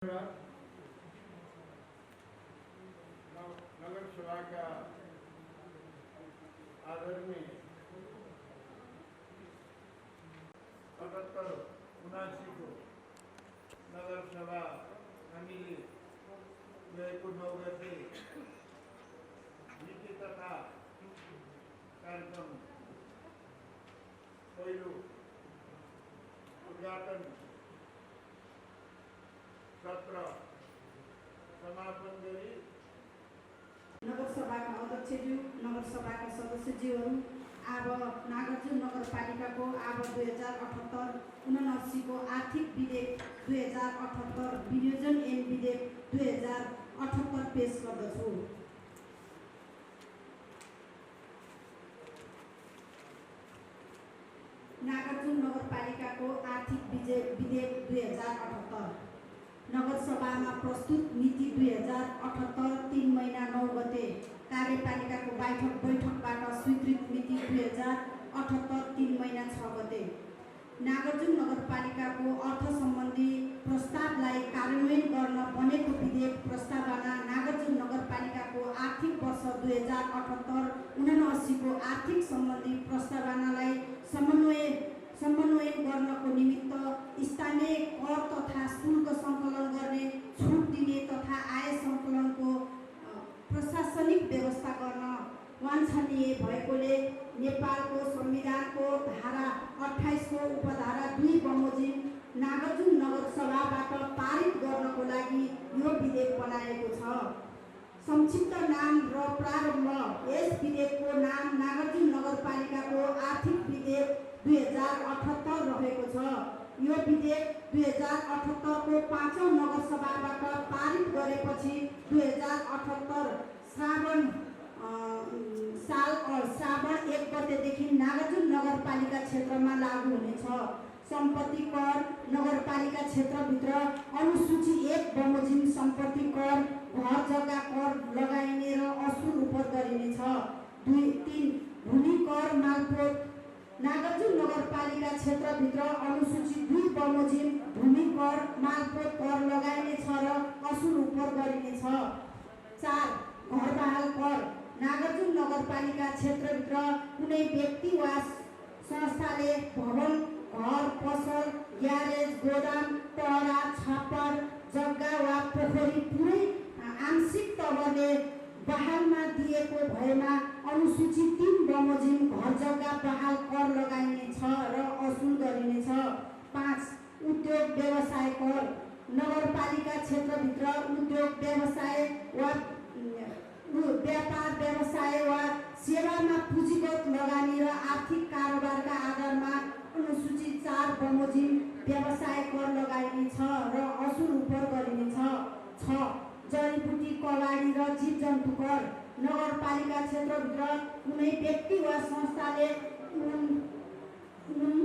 नगर सभा का आदरणीय 78-79 को नगर सभा हामीले गएको 9 गते नीति तथा कार्यक्रम पहिलो उद्घाटन सत्र समापन गरी नगर सभाका अध्यक्षज्यू, नगर सभाका सदस्यज्यूहरू, अब नागार्जुन नगरपालिकाको अब 2078-79 को आर्थिक विधेयक 2078 विनियोजन ऐन विधेयक 2078 पेश गर्दछु। नागार्जुन नगरपालिकाको आर्थिक विधेयक 2078 नगर सभामा प्रस्तुत नीति 2078 3 महिना 9 गते कार्यपालिकाको बैठकबाट स्वीकृत नीति 2078 3 महिना 6 गते नागार्जुन नगरपालिकाको अर्थ सम्बन्धी प्रस्तावलाई कार्यान्वयन गर्न बनेको विधेयक प्रस्तावना नागार्जुन नगरपालिकाको आर्थिक वर्ष 2078-79 को आर्थिक सम्बन्धी प्रस्तावनालाई समन्वयन गर्नको निमित्त स्थानीय कर तथा शुल्क सङ्कलन गर्ने छुट दिने तथा आय सङ्कलनको प्रशासनिक व्यवस्था गर्न वाञ्छनीय भएकोले नेपालको संविधानको धारा 28 को उपधारा 2 बमोजिम नागार्जुन नगर सभाबाट पारित गर्नको लागि यो विधेयक बनाएको छ। संक्षिप्त नाम र प्रारम्भ यस विधेयकको नाम नागार्जुन नगरपालिकाको आर्थिक विधेयक 2078 रहेको छ। यो विधेयक 2078 को 5औं नगर सभाबाट पारित गरेपछि 2078 श्रावण 1 गतेदेखि नागार्जुन नगरपालिका क्षेत्रमा लागू हुनेछ। सम्पत्ति कर नगरपालिका क्षेत्रभित्र अनुसूची 1 बमोजिम सम्पत्ति कर, घर जग्गा कर लगाइने र असुल उपर गरिनेछ। 2-3 भूमि कर मालपोत नागार्जुन नगरपालिका क्षेत्रभित्र अनुसूची 2 बमोजिम भूमि कर मालपोत कर लगाइनेछ र असुल उपर गरिनेछ। 4 घर बहाल कर नागार्जुन नगरपालिका क्षेत्रभित्र कुनै व्यक्ति वा संस्थाले भवन, घर, पसल, ग्यारेज, गोदाम, टहरा, छापर, जग्गा वा पोखरी पुरै आंशिक तवरले बहालमा दिएको भएमा अनुसूची 3 बमोजिम घर जग्गा बहाल कर लगाइनेछ र असुल गरिनेछ। 5 उद्योग व्यवसाय कर नगरपालिका क्षेत्रभित्र उद्योग व्यवसाय वा व्यापार व्यवसाय वा सेवामा पुँजीगत लगानी र आर्थिक कारोबारका आधारमा अनुसूची 4 बमोजिम व्यवसाय कर लगाइनेछ र असुल उपर गरिनेछ। 6 जडीबुटी, कबाडी र जीवजन्तु कर नगरपालिका क्षेत्रभित्र कुनै व्यक्ति वा संस्थाले ऊन,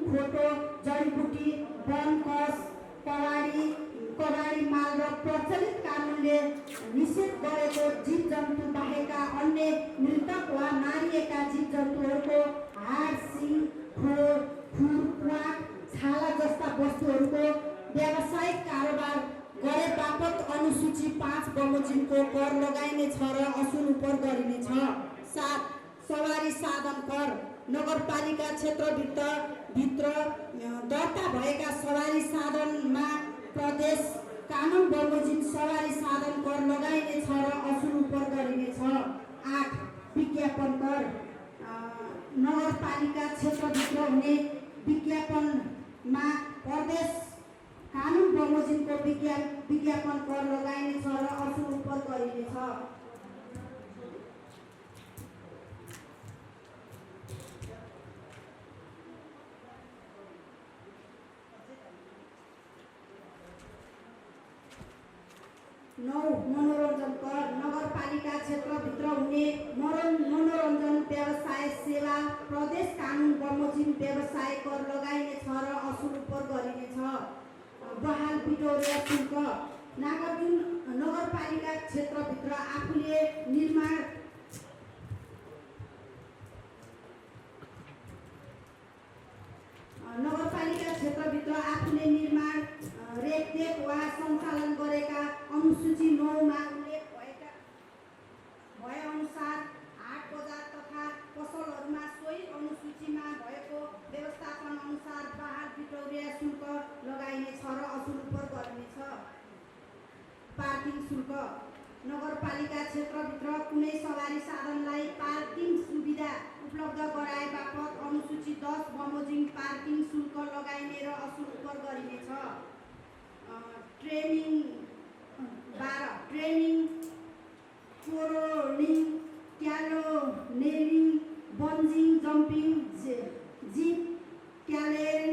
खोटो, जडीबुटी, वन कस, कबाडी माल र प्रचलित कानुनले निषेध गरेको जीवजन्तु बाहेकका अन्य मृतक वा मारिएका जीवजन्तुहरूको हाड, सिङ, खुर, प्वाख, छाला जस्ता वस्तुहरूको व्यावसायिक कारोबार गरे बापत अनुसूची 5 बमोजिमको कर लगाइनेछ र असुल उपर गरिनेछ। 7 सवारी साधन कर नगरपालिका क्षेत्रभित्र दर्ता भएका सवारी साधनमा प्रदेश कानुन बमोजिम सवारी साधन कर लगाइनेछ र असुल उपर गरिनेछ। 8 विज्ञापन कर नगरपालिका क्षेत्रभित्र हुने विज्ञापनमा प्रदेश कानुन बमोजिमको विज्ञापन कर लगाइनेछ र असुल उपर गरिनेछ। 9 मनोरञ्जन कर नगरपालिका क्षेत्रभित्र हुने मनोरञ्जन व्यवसाय सेवा प्रदेश कानुन बमोजिम व्यवसाय कर लगाइनेछ र असुल उपर गरिनेछ। बहाल बिटौरिया शुल्क नागार्जुन नगरपालिका क्षेत्रभित्र आफूले निर्माण नगरपालिका क्षेत्रभित्र आफूले निर्माण रेखदेख वा सञ्चालन गरेका पार्किङ शुल्क नगरपालिका क्षेत्रभित्र कुनै सवारी साधनलाई पार्किङ सुविधा उपलब्ध गराए बापत अनुसूची 10 बमोजिम पार्किङ शुल्क लगाइने र असुल उपर गरिनेछ। ट्रेनिङ 12 ट्रेनिङ कोरोनिङ क्यालोनेरिङ बन्जिङ जम्पिङ जिप क्यालेरेन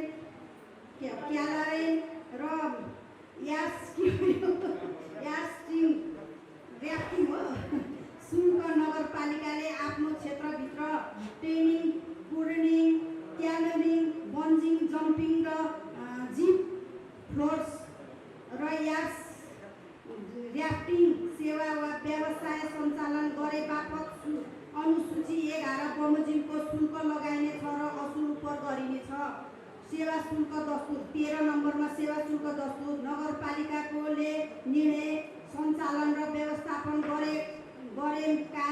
र र्याफ्टिङ हो शुल्क नगरपालिकाले आफ्नो क्षेत्रभित्र ट्रेनिङ कोरोनिङ क्यालोनिङ बन्जिङ जम्पिङ र जिप फ्लोर्स र र्याफ्टिङ सेवा वा व्यवसाय सञ्चालन गरे बापत अनुसूची 11 बमोजिमको शुल्क लगाइनेछ र असुल उपर गरिनेछ। सेवा शुल्क दस्तुर 13 नम्बरमा सेवा शुल्क दस्तुर नगरपालिकाकोले निर्णय सञ्चालन र व्यवस्थापन गरेका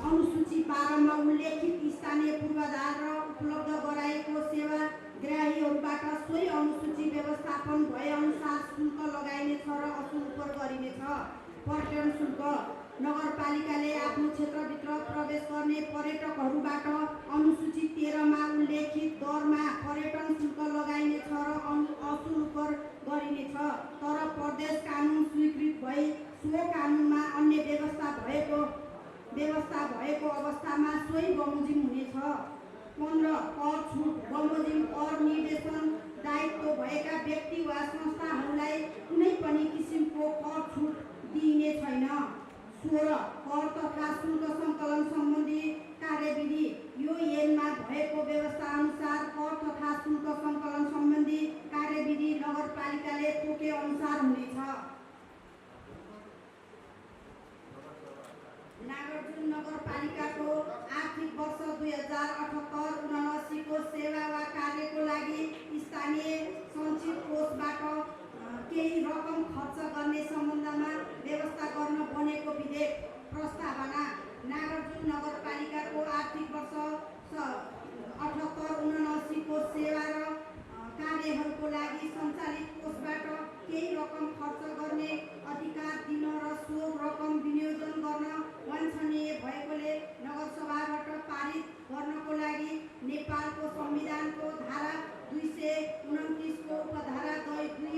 अनुसूची 12 मा उल्लेखित स्थानीय पूर्वाधार र उपलब्ध गराएको सेवाग्राहीहरूबाट सोही अनुसूची व्यवस्थापन भए अनुसार शुल्क लगाइनेछ र असुल उपर गरिनेछ। पर्यटन शुल्क नगरपालिकाले आफ्नो क्षेत्रभित्र प्रवेश गर्ने पर्यटकहरूबाट अनुसूची 13 मा उल्लेखित दरमा पर्यटन शुल्क लगाइनेछ र असुल उपर गरिनेछ। तर प्रदेश कानुन स्वीकृत भई सो कानुनमा अन्य व्यवस्था भएको अवस्थामा सोही बमोजिम हुनेछ। 15 कर छुट बमोजिम कर निर्देशन दायित्व भएका व्यक्ति वा संस्थाहरूलाई कुनै पनि किसिमको कर छुट दिइने छैन। 16 कर तथा शुल्क सङ्कलन सम्बन्धी कार्यविधि यो ऐनमा भएको व्यवस्था अनुसार कर तथा शुल्क सङ्कलन सम्बन्धी कार्यविधि नगरपालिकाले तोके अनुसार हुनेछ। नागार्जुन नगरपालिकाको आर्थिक वर्ष 2078-79 को सेवा वा कार्यको लागि स्थानीय सञ्चित कोषबाट केही रकम खर्च गर्ने सम्बन्धमा व्यवस्था गर्न बनेको विधेयक प्रस्तावना नागार्जुन नगरपालिकाको आर्थिक वर्ष 78-79 को सेवा र कार्यहरूको लागि सञ्चालित कोषबाट केही रकम खर्च गर्ने अधिकार दिन र सो रकम विनियोजन गर्न वाञ्छनीय भएकोले नगरसभाबाट पारित गर्नको लागि नेपालको संविधानको धारा 229 को उपधारा 2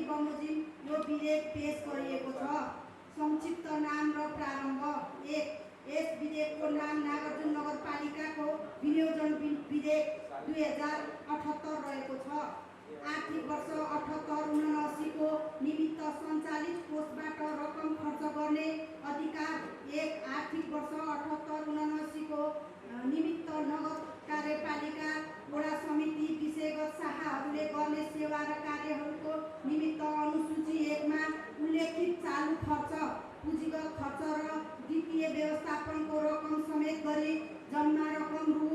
बमोजिम यो विधेयक पेश गरिएको छ। संक्षिप्त नाम र प्रारम्भ 1 यस विधेयकको नाम नागार्जुन नगरपालिकाको विनियोजन विधेयक 2078 रहेको छ। आर्थिक वर्ष 78-79 को निमित्त सञ्चालित कोषबाट रकम खर्च गर्ने अधिकार 1 आर्थिक वर्ष 78-79 को निमित्त नगर कार्यपालिका वडा समिति विषयगत शाखाहरूले गर्ने सेवा र कार्यहरूको निमित्त अनुसूची 1 मा उल्लेखित चालु खर्च पुँजीगत खर्च र वित्तीय व्यवस्थापनको रकम समेत गरी जम्मा रकम रु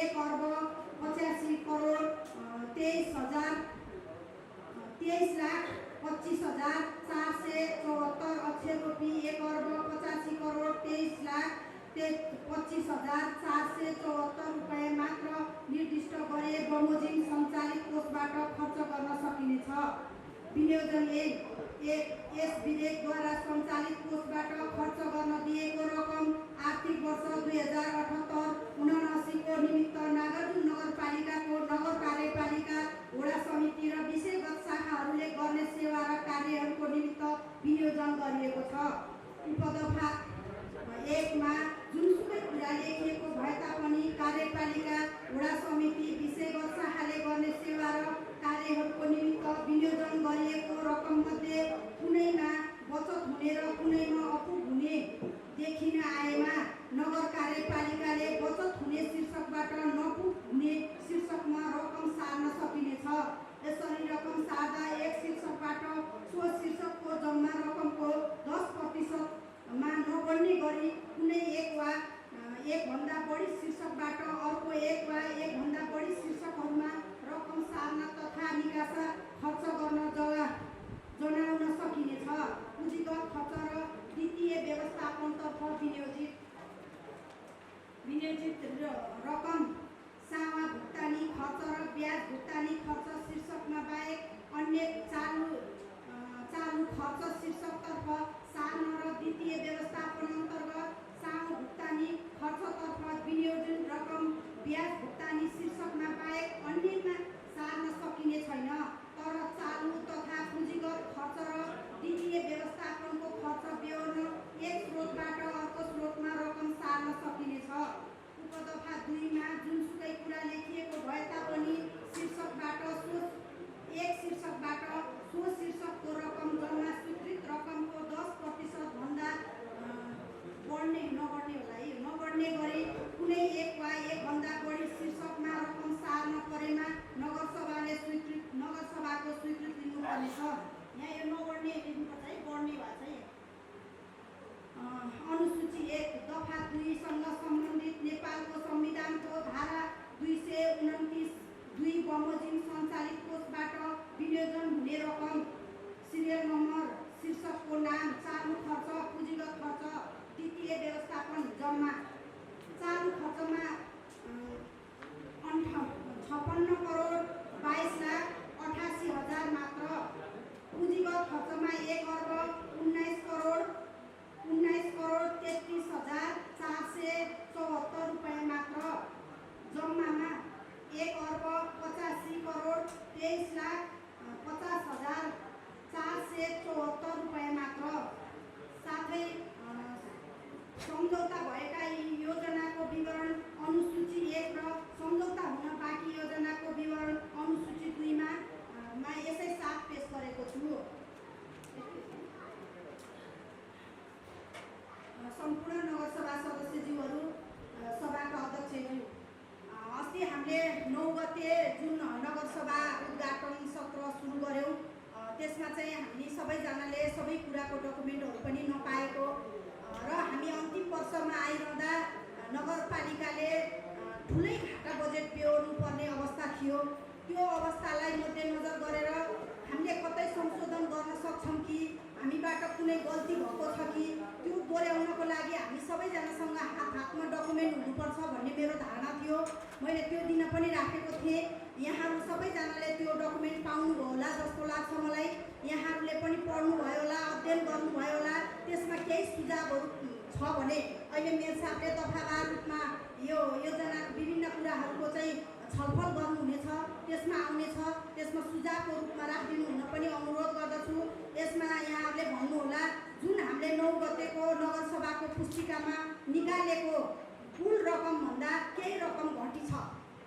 1,25,25,474 अक्षर रूपी 1,25,23,25,474 रुपैयाँ मात्र निर्दिष्ट गरे बमोजिम सञ्चालित कोषबाट खर्च गर्न सकिनेछ। विनियोजन 1 यस विधेयकद्वारा सञ्चालित कोषबाट खर्च गर्न दिएको रकम आर्थिक वर्ष 2078-79 को निमित्त नागार्जुन नगरपालिकाको नगर कार्यपालिका वडा समिति र विषयगत शाखाहरूले गर्ने सेवा र कार्यहरूको निमित्त विनियोजन गरिएको छ। उपदफा 1 मा जुनसुकै कुरा लेखिएको भए तापनि कार्यपालिका वडा समिति विषयगत शाखाले गर्ने सेवा र कार्यहरूको निमित्त विनियोजन गरिएको रकममध्ये कुनैमा बचत हुने र कुनैमा अपुग हुने देखिन आएमा नगर कार्यपालिकाले बचत हुने शीर्षकबाट नपुग हुने शीर्षकमा रकम सार्न सकिनेछ। यसरी रकम सार्दा एक शीर्षकबाट सो शीर्षकको जम्मा रकमको 10% मा नबढ्ने गरी कुनै एक वा एकभन्दा बढी शीर्षकबाट अर्को एक वा एकभन्दा बढी शीर्षकहरूमा रकम सार्न तथा निकास खर्च गर्न जनाउन सकिनेछ। पुँजीगत खर्च र वित्तीय व्यवस्थापनतर्फ विनियोजित रकम सामा भुक्तानी खर्च र ब्याज भुक्तानी खर्च शीर्षकमा बाहेक अन्य चालु खर्च शीर्षकतर्फ खर्चतर्फ सानो र द्वितीय व्यवस्थापन अन्तर्गत सानो भुक्तानी खर्चतर्फ विनियोजन रकम ब्याज भुक्तानी शीर्षकमा बाहेक अन्यमा सार्न सकिने छैन। तर चालु तथा पुँजीगत खर्च र द्वितीय व्यवस्थापनको खर्च बेहोर्न एक स्रोतबाट अर्को स्रोतमा रकम सार्न सकिनेछ। उपदफा 2 मा जुनसुकै कुरा लेखिएको भए तापनि शीर्षकबाट सो शीर्षकको रकम जम्मा स्वीकृत रकमको 10% भन्दा नबढ्ने गरी कुनै एक वा एकभन्दा बढी शीर्षकमा रकम सार्न परेमा नगरसभाको स्वीकृति लिनुपर्नेछ। यहाँ यो नबढ्ने लेख्नुपर्छ है, बढ्ने भएको छ। अनुसूची 1 दफा 2 सँग सम्बन्धित नेपालको संविधानको धारा 229(2) बमोजिम सञ्चालित कोषबाट विनियोजन हुने रकम, सिरियल नम्बर, शीर्षकको नाम, चालु खर्च, पुँजीगत खर्च, द्वितीय व्यवस्थापन जम्मा। चालु खर्चमा 56 करोड 22,88,000 मात्र। पुँजीगत खर्चमा 1 अर्ब 19 करोड 33,474 रुपैयाँ मात्र। जम्मामा 1 अर्ब 85 करोड 23,50,474 रुपैयाँ मात्र। साथै सम्झौता भएका योजनाको विवरण अनुसूची 1 र सम्झौता हुन बाँकी योजनाको विवरण अनुसूची 2 मा यसै साथ पेश गरेको छु। सम्पूर्ण नगरसभा सदस्यज्यूहरू, सभाका अध्यक्षज्यू, अस्ति हामीले 9 गते जुन नगरसभा उद्घाटन सत्र सुरु गऱ्यौँ, त्यसमा चाहिँ हामी सबैजनाले सबै कुराको डकुमेन्टहरू पनि नपाएको र हामी अन्तिम वर्षमा आइरहँदा नगरपालिकाले ठुलै घाटा बजेट बेहोर्नु पर्ने अवस्था थियो। त्यो अवस्थालाई मध्यनजर गरेर हामीले कतै संशोधन गर्न सक्छौँ कि हामीबाट कुनै गल्ती भएको छ कि त्यो दोहोऱ्याउनको लागि हामी सबैजनासँग हातमा डकुमेन्ट हुनुपर्छ भन्ने मेरो धारणा थियो। मैले त्यो दिन पनि राखेको थिएँ। यहाँहरू सबैजनाले त्यो डकुमेन्ट पाउनुभयो होला जस्तो लाग्छ मलाई। यहाँहरूले पनि पढ्नुभयो होला, अध्ययन गर्नुभयो होला। त्यसमा केही सुझावहरू छ भने अहिले मेयर साहबले दफावार रूपमा यो योजना विभिन्न कुराहरूको चाहिँ छलफल गर्नुहुनेछ, त्यसमा आउनेछ। त्यसमा सुझावको रूपमा राखिदिनु हुन पनि अनुरोध गर्दछु। यसमा यहाँहरूले भन्नुहोला, जुन हामीले 9 गतेको नगरसभाको पुस्तिकामा निकालेको कुल रकमभन्दा केही रकम घटी छ,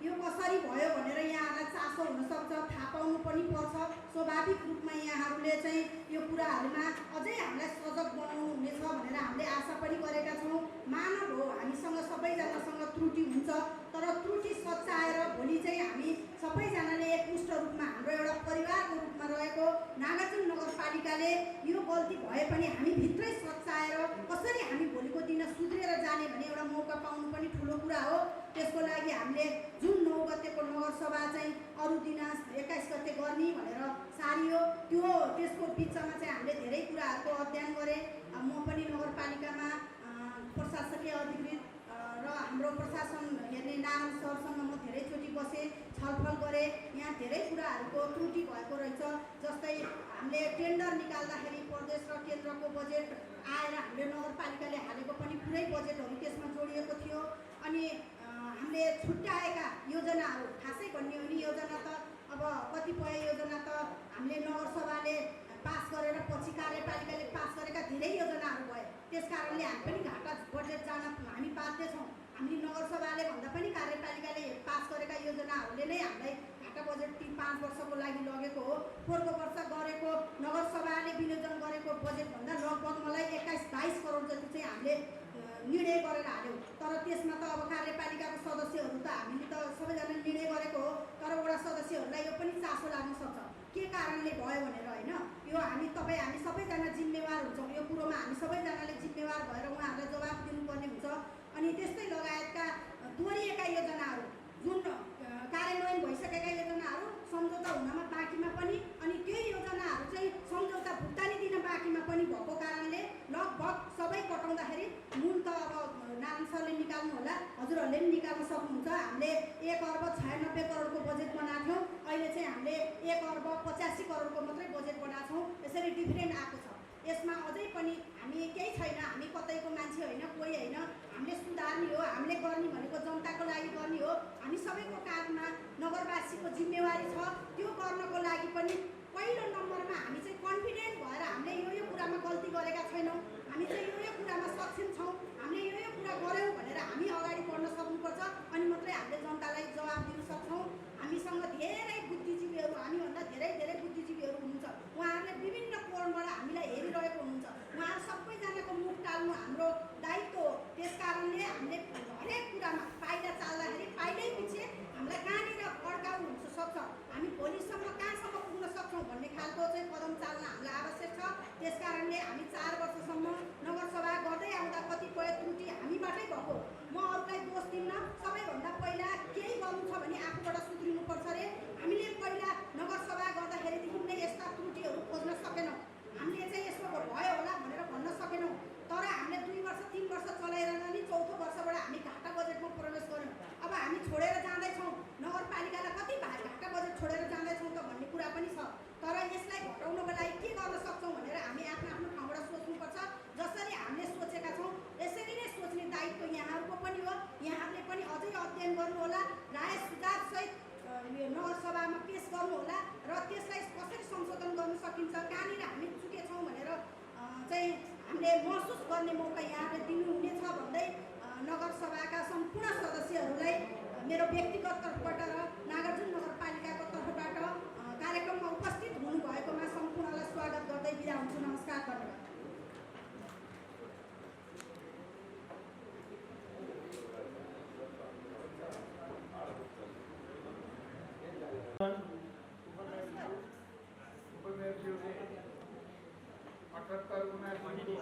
यो कसरी भयो भनेर यहाँहरूलाई चासो हुनसक्छ, थाहा पाउनु पनि पर्छ। स्वाभाविक रूपमा यहाँहरूले चाहिँ यो कुराहरूमा अझै हामीलाई सजग बनाउनु हुनेछ भनेर हामीले आशा पनि गरेका छौँ। मानव हो, हामीसँग सबैजनासँग त्रुटि हुन्छ, तर त्रुटि सच्याएर भोलि चाहिँ हामी सबैजनाले एकमुष्ट रूपमा हाम्रो एउटा परिवारको रूपमा रहेको नागार्जुन नगरपालिकाले यो गल्ती भए पनि हामी भित्रै सच्याएर कसरी हामी भोलिको दिन सुध्रेर जाने भन्ने एउटा मौका पाउनु पनि ठुलो कुरा हो। त्यसको लागि हामीले जुन 9 गतेको नगरसभा चाहिँ अरू दिन 21 गते गर्ने भनेर सारियो, त्यसको बिचमा चाहिँ हामीले धेरै कुराहरूको अध्ययन गरेँ। म पनि नगरपालिकामा प्रशासकीय अधिकृत र हाम्रो प्रशासन हेर्ने नारायण सरसँग म धेरैचोटि बसेँ, छलफल गरेँ। यहाँ धेरै कुराहरूको त्रुटि भएको रहेछ। जस्तै हामीले टेन्डर निकाल्दाखेरि प्रदेश र केन्द्रको बजेट आएर हामीले नगरपालिकाले हालेको पनि पुरै बजेटहरू त्यसमा जोडिएको थियो। अनि हामीले छुट्याएका योजनाहरू, खासै भन्ने हो भने योजना त अब कतिपय योजना त हामीले नगरसभाले पास गरेर पछि कार्यपालिकाले पास गरेका धेरै योजनाहरू भए। त्यस कारणले हामी पनि घाटा बजेट जान हामी बाध्य छौँ। हामी नगरसभाले भन्दा पनि कार्यपालिकाले पास गरेका योजनाहरूले नै हामीलाई घाटा बजेट 5 वर्षको लागि लगेको हो। पोहोरको वर्ष गरेको नगरसभाले विनियोजन गरेको बजेटभन्दा लगभग मलाई 21-22 करोड जति चाहिँ हामीले निर्णय गरेर हाल्यौँ। तर त्यसमा त अब कार्यपालिकाको सदस्यहरू त हामीले त सबैजना निर्णय गरेको हो, तर वडा सदस्यहरूलाई यो पनि चासो लाग्न सक्छ के कारणले भयो भनेर, होइन? यो हामी सबैजना जिम्मेवार हुन्छौँ। यो कुरोमा हामी सबैजनाले जिम्मेवार भएर उहाँहरूलाई जवाफ दिनुपर्ने हुन्छ। अनि त्यस्तै लगायतका दोहोरिएका योजनाहरू, जुन कार्यान्वयन भइसकेका योजनाहरू सम्झौता हुनमा बाँकीमा पनि, अनि त्यही योजनाहरू चाहिँ सम्झौता भुक्तानी दिन बाँकीमा पनि भएको कारणले लगभग सबै कटाउँदाखेरि मूल त अब नारायण सरले निकाल्नु होला, हजुरहरूले पनि निकाल्न सक्नुहुन्छ। हामीले 1 अर्ब 96 करोडको बजेट बनाएको थियौँ, अहिले चाहिँ हामीले 1 अर्ब 85 करोडको मात्रै बजेट बनाएको छौँ। यसरी डिफरेन्ट आएको छ। यसमा अझै पनि हामी केही छैन, हामी कतैको मान्छे होइन, कोही होइन, हामीले सुधार्ने हो, हामीले गर्ने भनेको जनताको लागि गर्ने हो। हामी सबैको काँधमा नगरवासीको जिम्मेवारी छ। त्यो गर्नको लागि पनि पहिलो नम्बरमा हामी चाहिँ कन्फिडेन्ट भएर हामीले यो कुरामा गल्ती गरेका छैनौँ, हामी चाहिँ यो कुरामा सक्षम छौँ, हामीले यो कुरा गऱ्यौँ भनेर हामी अगाडि बढ्न सक्नुपर्छ। अनि मात्रै हामीले जनतालाई जवाब दिन सक्छौँ। हामीसँग धेरै बुद्धिजीवीहरू, हामीभन्दा धेरै बुद्धिजीवीहरू हुनुहुन्छ। उहाँहरूले विभिन्न कोणबाट हामीलाई हेरिरहेको हुनुहुन्छ। उहाँहरू सबैजनाको मुख टाल्नु हाम्रो दायित्व हो। त्यस कारणले हामीले हरेक कुरामा पाइला चाल्दाखेरि पाइलै पछि हामीलाई कहाँनिर अड्काउ हुन सक्छ, हामी भोलिसम्म कहाँसम्म पुग्न सक्छौँ भन्ने खालको चाहिँ कदम चाल्न हामीलाई आवश्यक छ। त्यस कारणले हामी 4 वर्षसम्म नगरसभा गर्दै आउँदा कतिपय त्रुटि हामीबाटै भएको। म अरूलाई दोष दिन्न। सबैभन्दा पहिला केही गर्नु छ भने आफूबाट सुध्रिनुपर्छ अरे। हामीले पहिला नगरसभा गर्दाखेरिदेखि नै यस्ता त्रुटिहरू खोज्न सकेनौँ। हामीले चाहिँ यसो भयो होला भनेर भन्न सकेनौँ। तर हामीले 2 वर्ष 3 वर्ष चलाएर नि 4थो वर्षबाट हामी घाटा बजेटमा प्रवेश गऱ्यौँ। अब हामी छोडेर जाँदैछौँ, नगरपालिकालाई कति घाटा बजेट छोडेर जाँदैछौँ त भन्ने कुरा पनि छ। तर यसलाई घटाउनको लागि के गर्न सक्छौँ भनेर हामी आफ्नो ठाउँबाट सोच्नुपर्छ। जसरी हामीले सोचेका छौँ यसरी नै सोच्ने दायित्व यहाँहरूको पनि हो। यहाँहरूले पनि अझै अध्ययन गर्नुहोला, राय सुझावसहित नगरसभामा पेस गर्नुहोला र त्यसलाई कसरी संशोधन गर्न सकिन्छ, कहाँनिर हामी चुकेछौँ भनेर चाहिँ हामीले महसुस गर्ने मौका यहाँले दिनुहुनेछ भन्दै नगरसभाका सम्पूर्ण सदस्यहरूलाई मेरो व्यक्तिगत तर्फबाट र नागार्जुन नगरपालिकाको तर्फबाट कार्यक्रममा उपस्थित हुनुभएकोमा सम्पूर्णलाई स्वागत गर्दै बिदा हुन्छु। नमस्कार, धन्यवाद। उपमेयरज्यूले 78-79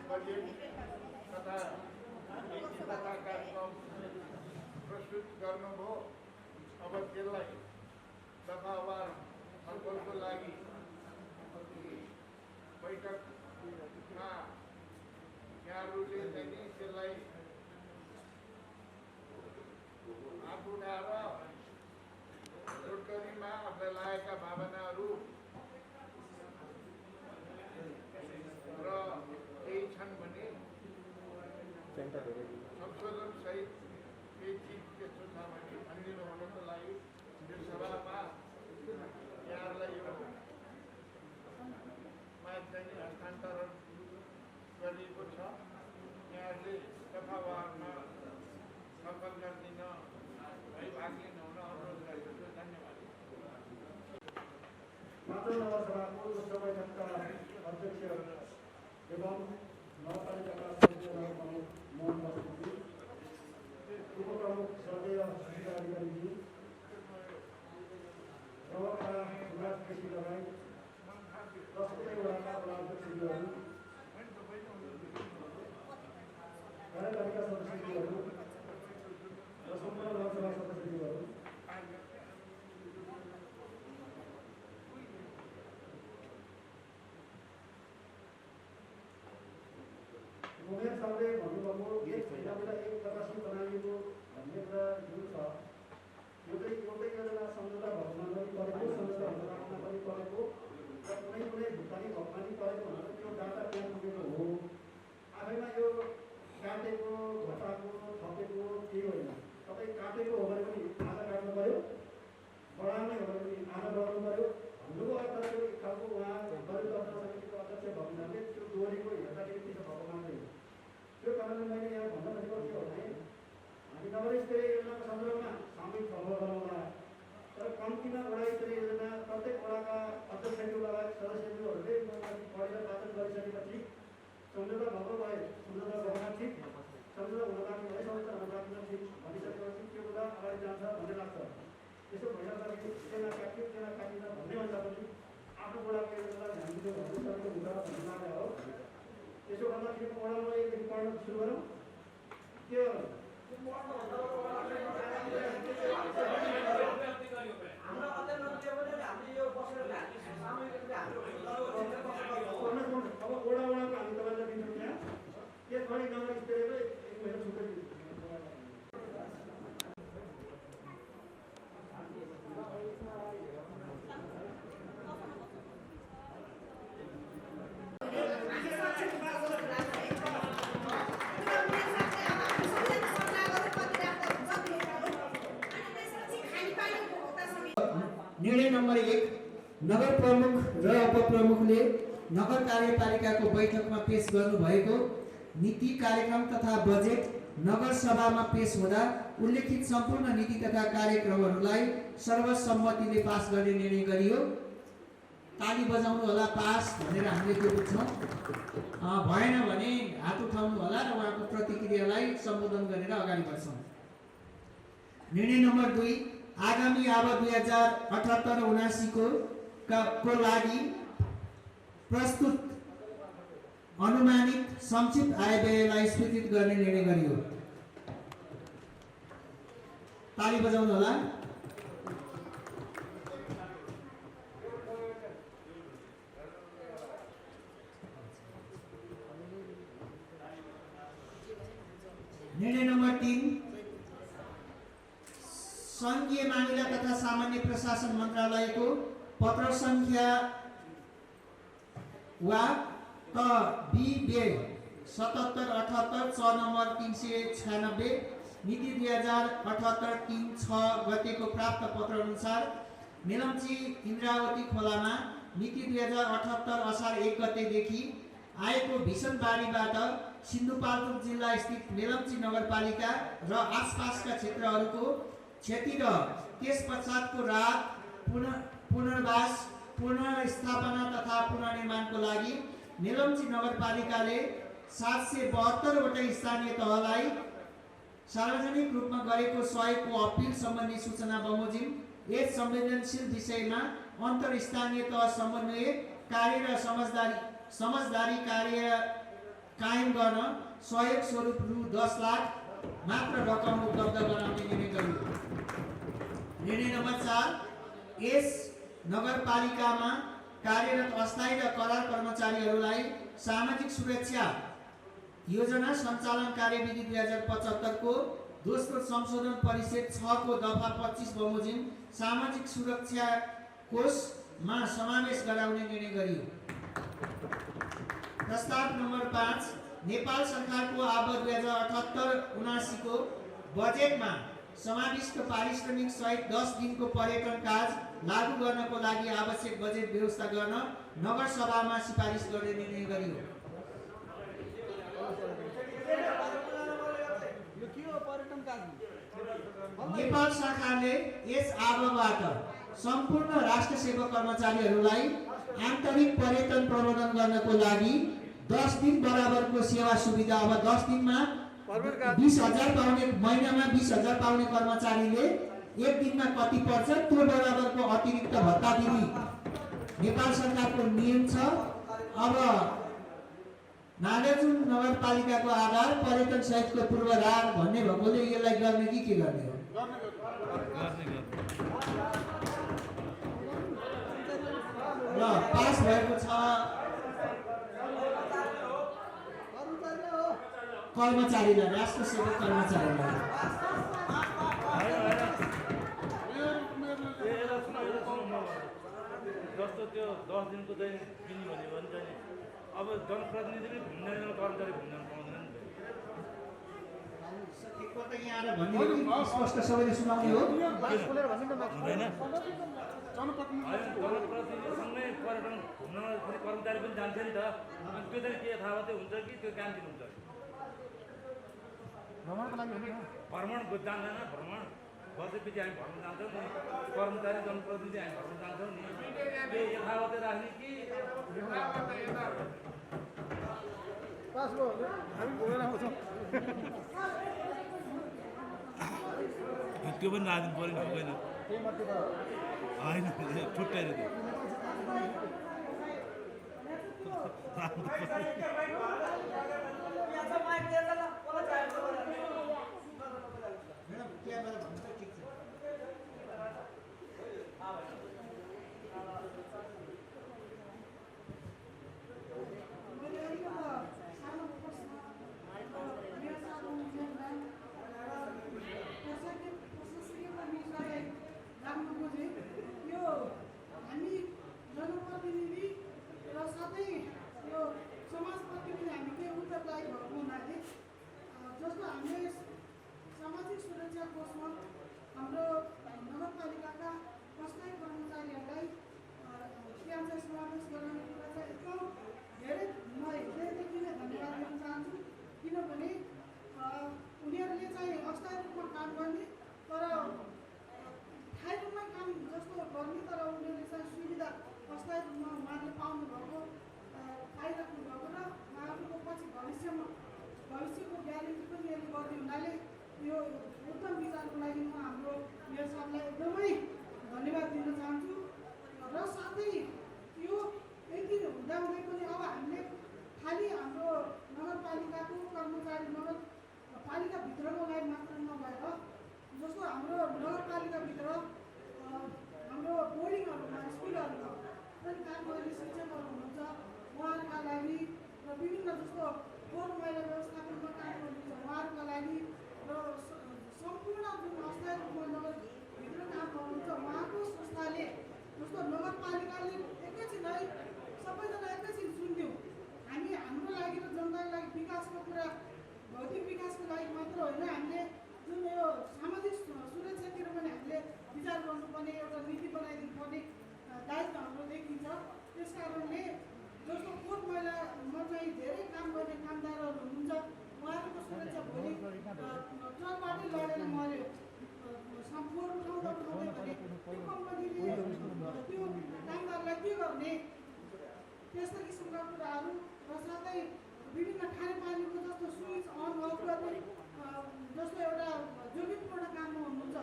बजेट तथा कार्यक्रम प्रस्तुत गर्नुभयो। अब त्यसलाई दफावार छलफलको लागि बैठकमा यहाँहरूले चाहिँ नि त्यसलाई हात उठाएर छोटकरीमा आफूलाई लागेका भावनाहरू र केही छन् भने संशोधनसहित केही चिज त्यस्तो छ भने भनिदिनु हुनको लागि यो सभामा यहाँहरूलाई यो चाहिँ हस्तान्तरण गरिएको छ। यहाँहरूले दफावारमा छलफल गरिदिन भाग लिन हुन अनुरोध गरेको छु। धन्यवाद। मात्र नगरसभाको दोस्रो बैठकका अध्यक्ष एवं नगरपालिकाका सदस्य प्रमुख मोहन बस्नेतजी, उपप्रमुख स्वर्गीय सुशीला अधिकारीजी, प्रवक्ता सुभाष केसी लगायत 10 वडाका वडाध्यक्षज्यूहरू, कार्यपालिका सदस्यज्यूहरू र सम्पूर्ण नगरसभा सदस्यज्यूहरू, उमेर साहबले भन्नुभएको एक महिनाबाट एक प्रकाशन बनाइएको भन्ने कुरा जुन छ, यो चाहिँ एउटै योजना सम्झौता भवनमा पनि परेको, सम्झौता हस्तान्तरमा पनि परेको र कुनै भुक्तानी भवनमा पनि परेको भनेर त्यो डाटा त्यहाँ पुगेको हो। आफैमा यो काटेको, घटाएको, थपेको केही होइन। तपाईँ काटेको हो भने पनि आधा काट्नु पऱ्यो, बढाउने हो भने पनि आधा बढाउनु पऱ्यो। भन्नुको अर्थ त्यो एक खालको उहाँ दलित अध्यक्ष समितिको अध्यक्ष भएको हुनाले त्यो दोहोरीको हेर्दाखेरि त्यसो भएको मान्दैन। त्यो कारणले मैले यहाँ भन्न खोजेको के हो भने हामी नगरस्तरीय योजनाको सन्दर्भमा सामूहिक छलफल गरौँला, तर कम्तीमा वडा स्तरीय योजना प्रत्येक वडाका अध्यक्षज्यू लगायत सदस्यज्यूहरूले पढेर वाचन गरिसकेपछि सम्झौता भएको भए सम्झौता भएन ठिक, सम्झौता हुन बाँकी भए सम्झौता हुन बाँकी ठिक भनिसकेपछि त्यो कुरा अगाडि जान्छ भन्ने लाग्छ। त्यसो भइसक्दाखेरि त्यसमा काटियो त्यसमा काटिन्छ भन्ने भन्दा पनि आफ्नो वडाको योजनालाई ध्यान दिनु भन्ने सबैको हुन्छ भन्ने लाग्यो हो। त्यसो गर्दाखेरि वडामा एकदेखि पढ्न सुरु गरौँ। के अब वडाको हामी तपाईँलाई दिन्छौँ त्यहाँ त्यसपछि नगर स्तरीयको 1 महिना छुट्टै दिन्छ। नगर प्रमुख र उपप्रमुखले नगर कार्यपालिकाको बैठकमा पेश गर्नुभएको नीति कार्यक्रम तथा बजेट नगर सभामा पेश हुँदा उल्लेखित सम्पूर्ण नीति तथा कार्यक्रमहरूलाई सर्वसम्मतिले पास गर्ने निर्णय गरियो। ताली बजाउनु होला पास भनेर हामीले त्यो बुझ्छौँ। भएन भने हात उठाउनु होला र उहाँको प्रतिक्रियालाई सम्बोधन गरेर अगाडि बढ्छौँ। निर्णय नम्बर 2, आगामी अब 2078-79 को लागि प्रस्तुत अनुमानित संक्षिप्त आय व्ययलाई स्वीकृत गर्ने निर्णय गरियो। ताली बजाउनु होला। निर्णय नम्बर 3, संघीय मामिला तथा सामान्य प्रशासन मन्त्रालयको पत्र संख्या वा त बि 7778 च नम्बर 396 मिति 2078-36 गतेको प्राप्त पत्र अनुसार मेलम्ची इन्द्रावती खोलामा मिति 2078 असार 1 गतेदेखि आएको भीषण बाढीबाट सिन्धुपाल्चोक जिल्ला स्थित मेलम्ची नगरपालिका र आसपासका क्षेत्रहरूको क्षति र त्यस पश्चातको राहत पुनर्वास पुनर्स्थापना तथा पुनर्निर्माणको लागि मेलम्ची नगरपालिकाले 772 वटा स्थानीय तहलाई सार्वजनिक रूपमा गरेको सहयोगको अपिल सम्बन्धी सूचना बमोजिम यस संवेदनशील विषयमा अन्तर स्थानीय तह समन्वय कार्य र समझदारी कार्य कायम गर्न सहयोग स्वरूप रु 10 लाख मात्र रकम उपलब्ध गराउने निर्णय गरियो। निर्णय नम्बर 4, यस नगरपालिकामा कार्यरत अस्थायी र करार कर्मचारीहरूलाई सामाजिक सुरक्षा योजना सञ्चालन कार्यविधि 2075 को दोस्रो संशोधन परिषद 6 को दफा 25 बमोजिम सामाजिक सुरक्षा कोषमा समावेश गराउने निर्णय गरियो। प्रस्ताव नम्बर 5, नेपाल सरकारको अब 2078-79 को बजेटमा समाविष्ट पारिश्रमिक सहित 10 दिनको पर्यटन कार्य लागू गर्नको लागि आवश्यक बजेट व्यवस्था गर्न नगर सभामा सिफारिस गर्ने निर्णय गरियो। नेपाल सरकारले यस आबबाट सम्पूर्ण राष्ट्र सेवा कर्मचारीहरूलाई आन्तरिक पर्यटन प्रबन्धन गर्नको लागि 10 दिन बराबरको सेवा सुविधा अब 10 दिनमा 20,000 पाउने, महिनामा 20,000 पाउने कर्मचारीले एक दिनमा कति पर्छ त्यो बराबरको अतिरिक्त भत्ता दिने नेपाल सरकारको नियम छ। अब नागार्जुन नगरपालिकाको आधार पर्यटन सहितको पूर्वाधार भन्ने भएकोले यसलाई गर्ने कि के गर्ने हो? ल पास भएको छ। कर्मचारीलाई, राष्ट्र सेवा कर्मचारीलाई जस्तो त्यो 10 दिनको चाहिँ किन्नु भन्यो भने चाहिँ अब जनप्रतिनिधिले घुम्दैन, कर्मचारी घुम्न पाउँदैन नि एकपल्ट यहाँ आएर भन्ने स्पष्ट सबैले सुनाउने हो। हुँदैन। जनप्रतिनिधिसँगै पर्यटन घुम्न फेरि कर्मचारी पनि जान्छ नि त। अनि त्यो चाहिँ के यथावतै हुन्छ कि त्यो क्यान्सिल हुन्छ? भ्रमणको लागि भ्रमण जाँदैन। भ्रमण बसेपछि हामी भ्रमण जान्छौँ नि, कर्मचारी जनप्रतिनिधि हामी भ्रमण जान्छौँ नि। त्यो यथावतै राख्ने कि त्यो पनि राखिदिनु पऱ्यो नि, होइन छुट्याएर जस्तो हामीले सामाजिक सुरक्षा कोषमा हाम्रो नगरपालिकाका अस्थायी कर्मचारीहरूलाई त्यहाँ चाहिँ समावेश गराउने कुरा चाहिँ एकदम धेरै म हृदयदेखि नै धन्यवाद दिन चाहन्छु। किनभने उनीहरूले चाहिँ अस्थायी रूपमा काम गर्ने तर स्थायी रूपमा काम जस्तो गर्ने तर उनीहरूले चाहिँ सुविधा अस्थायी रूपमा उहाँहरूले पाउनुभएको पाइराख्नु भएको र उहाँहरूको पछि भविष्यको ग्यारेन्टी पनि यसले गर्ने हुनाले यो उत्तम विचारको लागि म हाम्रो मेयर साहबलाई एकदमै धन्यवाद दिन चाहन्छु। र साथै यो यति हुँदाहुँदै पनि अब हामीले खालि हाम्रो नगरपालिकाको कर्मचारी नगरपालिकाभित्रकोलाई मात्र नभएर जस्तो हाम्रो नगरपालिकाभित्र हाम्रो बोर्डिङहरूमा स्कुलहरूमा पनि काम गर्ने शिक्षकहरू हुनुहुन्छ उहाँहरूका लागि र विभिन्न जस्तो फोहोर मैला व्यवस्थापनमा काम गर्नुहुन्छ उहाँहरूका लागि र सम्पूर्ण जुन अस्थायी रूपमा नगरभित्र काम गर्नुहुन्छ उहाँको संस्थाले जस्तो नगरपालिकाले एकैछिन है सबैजना एकैछिन सुनिदिउँ हामी हाम्रो लागि र जनताको लागि विकासको कुरा भौतिक विकासको लागि मात्र होइन हामीले जुन यो सामाजिक सुरक्षातिर पनि हामीले विचार गर्नुपर्ने एउटा नीति बनाइदिनु पर्ने दायित्व हाम्रो देखिन्छ। त्यस कारणले जस्तो फोहोर मैलामा चाहिँ धेरै काम गर्ने कामदारहरू हुनुहुन्छ उहाँहरूको सुरक्षा भोलि ट्रकबाटै लडेर मऱ्यो फोहोर उठाउँदा भने त्यो कम्पनीले त्यो कामदारलाई के गर्ने त्यस्ता किसिमका कुराहरू र साथै विभिन्न खानेपानीको जस्तो स्विच अन अफ गर्ने जस्तो एउटा जोखिमपूर्ण काममा हुनुहुन्छ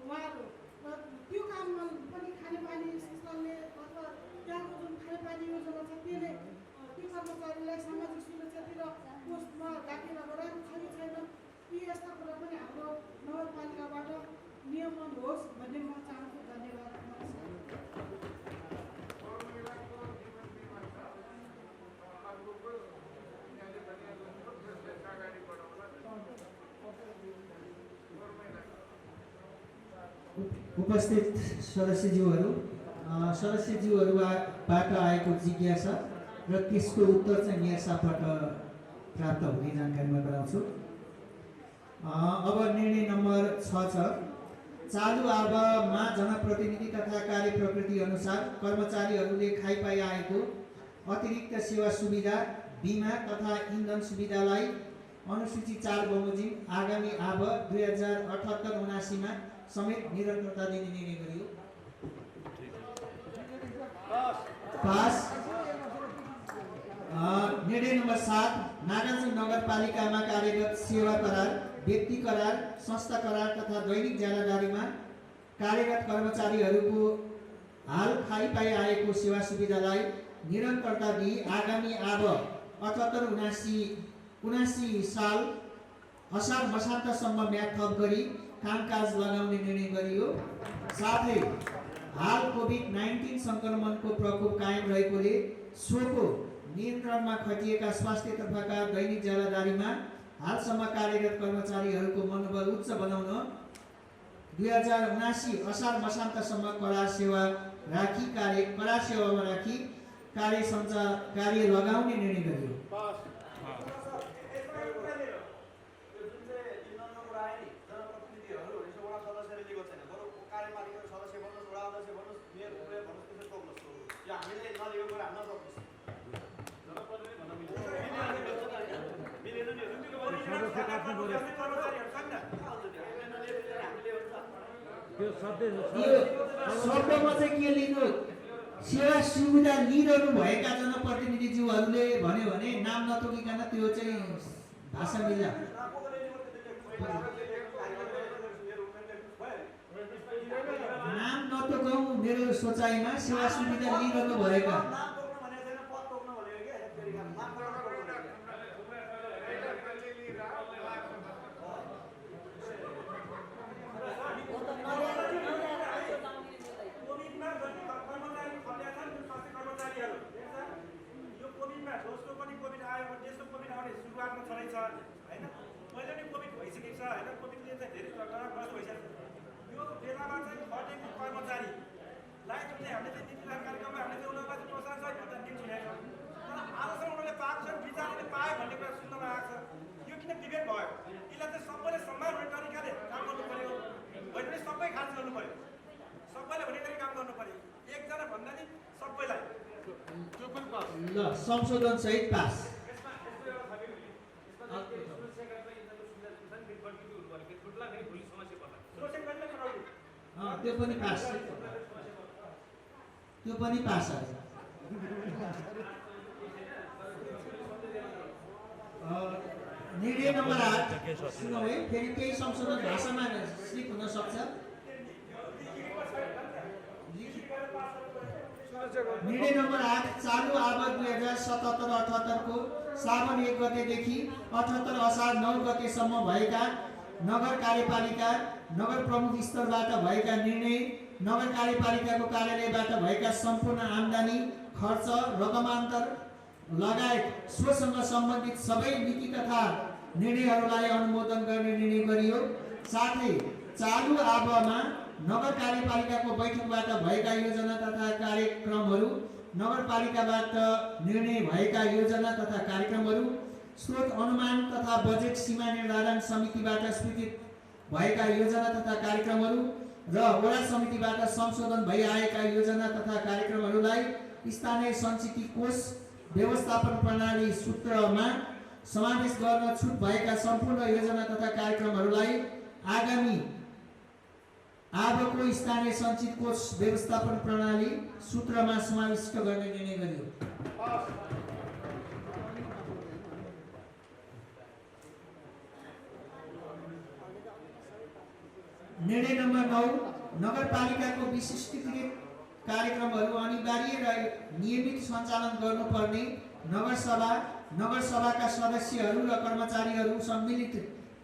उहाँहरू र त्यो काममा पनि खानेपानी संस्थानले अथवा त्यहाँको जुन खानेपानी योजना छ त्यसले त्यो कर्मचारीलाई सामाजिक सुरक्षातिर पोस्टमा राखेर गराएको छ कि छैन यी यस्ता कुरा पनि हाम्रो नगरपालिकाबाट नियमन होस् भन्ने म चाहन्छु। धन्यवाद। उपस्थित सदस्यज्यूहरूबाट आएको जिज्ञासा र त्यसको उत्तर चाहिँ मेयर साहबबाट प्राप्त हुने जानकारी म गराउँछु। अब निर्णय नम्बर 6 छ। चालु आबमा जनप्रतिनिधि तथा कार्य प्रकृति अनुसार कर्मचारीहरूले खाइपाई आएको अतिरिक्त सेवा सुविधा बीमा तथा इन्धन सुविधालाई अनुसूची 4 बमोजिम आगामी आब 2078-79 मा समेत निरन्तरता दिने निर्णय गरियो। पास। निर्णय नम्बर 7 नागार्जुन नगरपालिकामा कार्यरत सेवा करार, व्यक्ति करार, संस्था करार तथा दैनिक ज्यालादारीमा कार्यरत कर्मचारीहरूको हाल खाइपाई आएको सेवा सुविधालाई निरन्तरता दिई आगामी आब 78-79 साल असार मसान्तसम्म म्याद थप गरी कामकाज लगाउने निर्णय गरियो। साथै हाल कोभिड-19 संक्रमणको प्रकोप कायम रहेकोले सोको नियन्त्रणमा खटिएका स्वास्थ्य तर्फका दैनिक ज्यालादारीमा हालसम्म कार्यरत कर्मचारीहरूको मनोबल उच्च बनाउन 2079 असार मसान्तसम्म कडा सेवामा राखी कार्य लगाउने निर्णय गरियो। शब्दमा चाहिँ के लिनु सेवा सुविधा लिइरहनु भएका जनप्रतिनिधिज्यूहरूले भन्यो भने नाम नतोकिकन त्यो चाहिँ भाषा मिल्ला। नाम नतोकौँ मेरो सोचाइमा सेवा सुविधा लिइरहनु भएका सबैलाई त्यो पनि पास ल संशोधन सहित पास। त्यो पनि पास, त्यो पनि पास है। निर्णय नम्बर 8 सुनौ है, फेरि केही संशोधन भाषामा स्लिप हुन सक्छ। निर्णय नम्बर 8 चालु आबद्ध 2077-78 को सावन 1 गतेदेखि 78 असार 9 गतेसम्म भएका नगर कार्यपालिका नगर प्रमुख स्तरबाट भएका निर्णय, नगर कार्यपालिकाको कार्यालयबाट भएका सम्पूर्ण आम्दानी खर्च रकमान्तर लगायत सोसँग सम्बन्धित सबै नीति तथा निर्णयहरूलाई अनुमोदन गर्ने निर्णय गरियो। साथै चालु आबमा नगर कार्यपालिकाको बैठकबाट भएका योजना तथा कार्यक्रमहरू, नगरपालिकाबाट निर्णय भएका योजना तथा कार्यक्रमहरू, स्रोत अनुमान तथा बजेट सीमा निर्धारण समितिबाट स्वीकृत भएका योजना तथा कार्यक्रमहरू र वडा समितिबाट संशोधन भइआएका योजना तथा कार्यक्रमहरूलाई स्थानीय सञ्चित कोष व्यवस्थापन प्रणाली सूत्रमा समावेश गर्न छुट भएका सम्पूर्ण योजना तथा कार्यक्रमहरूलाई आगामी आबको स्थानीय सञ्चित कोष व्यवस्थापन प्रणाली सूत्रमा समाविष्ट गर्ने निर्णय गरियो। निर्णय नम्बर 9 नगरपालिकाको विशिष्टीकृत कार्यक्रमहरू अनिवार्य र नियमित सञ्चालन गर्नुपर्ने नगरसभा, नगरसभाका सदस्यहरू र कर्मचारीहरू सम्मिलित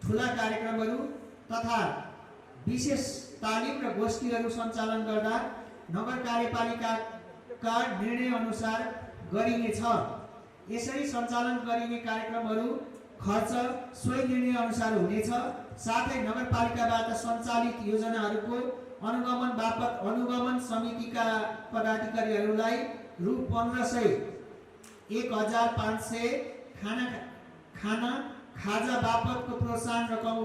ठुला कार्यक्रमहरू तथा विशेष तालिम र गोष्ठीहरू सञ्चालन गर्दा नगर कार्यपालिकाका निर्णय अनुसार गरिनेछ। यसरी सञ्चालन गरिने कार्यक्रमहरू खर्च सोही निर्णय अनुसार हुनेछ। साथै नगरपालिकाबाट सञ्चालित योजनाहरूको अनुगमन बापत अनुगमन समितिका पदाधिकारीहरूलाई रु 1500 1500 खाजा बापतको प्रोत्साहन रकम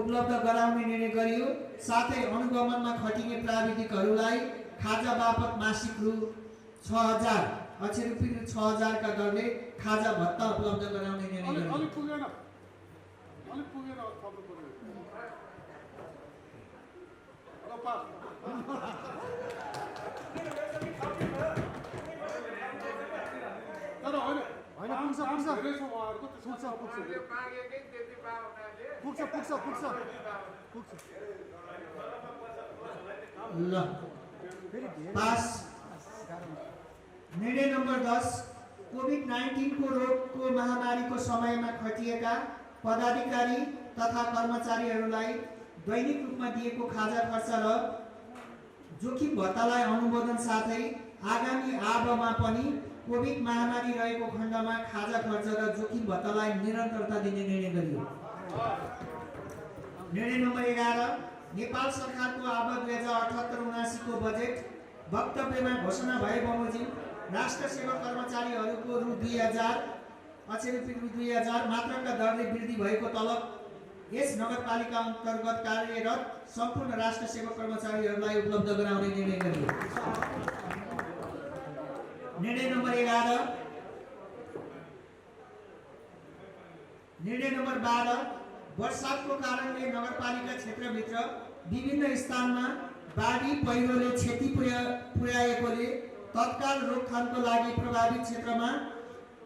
उपलब्ध गराउने निर्णय गरियो। साथै अनुगमनमा खटिने प्राविधिकहरूलाई खाजा बापत मासिक रु 6000 अक्षर रुपियाँ 6000 का दरले खाजा भत्ता उपलब्ध गराउने निर्णय गरियो। अलिक पुगेन थप्नु पर्यो। ल पास तर होइन पुग्छ धेरै छ उहाँहरूको पुग्छ ल पास। निर्णय नम्बर 10 कोभिड-19 को रोगको महामारीको समयमा खटिएका पदाधिकारी तथा कर्मचारीहरूलाई दैनिक रूपमा दिएको खाजा खर्च र जोखिम भत्तालाई अनुमोदन साथै आगामी आबमा पनि कोभिड महामारी रहेको खण्डमा खाजा खर्च र जोखिम भत्तालाई निरन्तरता दिने निर्णय गरियो। निर्णय नम्बर 11 नेपाल सरकारको आब 2078-79 को बजेट वक्तव्यमा घोषणा भए बमोजिम राष्ट्र सेवा कर्मचारीहरूको रु 2000 अक्षर रुपियाँ 2000 मात्रका दरले वृद्धि भएको तलब यस नगरपालिका अन्तर्गत कार्यरत सम्पूर्ण राष्ट्र सेवा कर्मचारीहरूलाई उपलब्ध गराउने निर्णय गरियो। निर्णय नम्बर 11 निर्णय नम्बर 12 वर्षाको कारणले नगरपालिका क्षेत्रभित्र विभिन्न स्थानमा बाढी पहिरोले क्षति पुर्याएकोले तत्काल रोकथामको लागि प्रभावित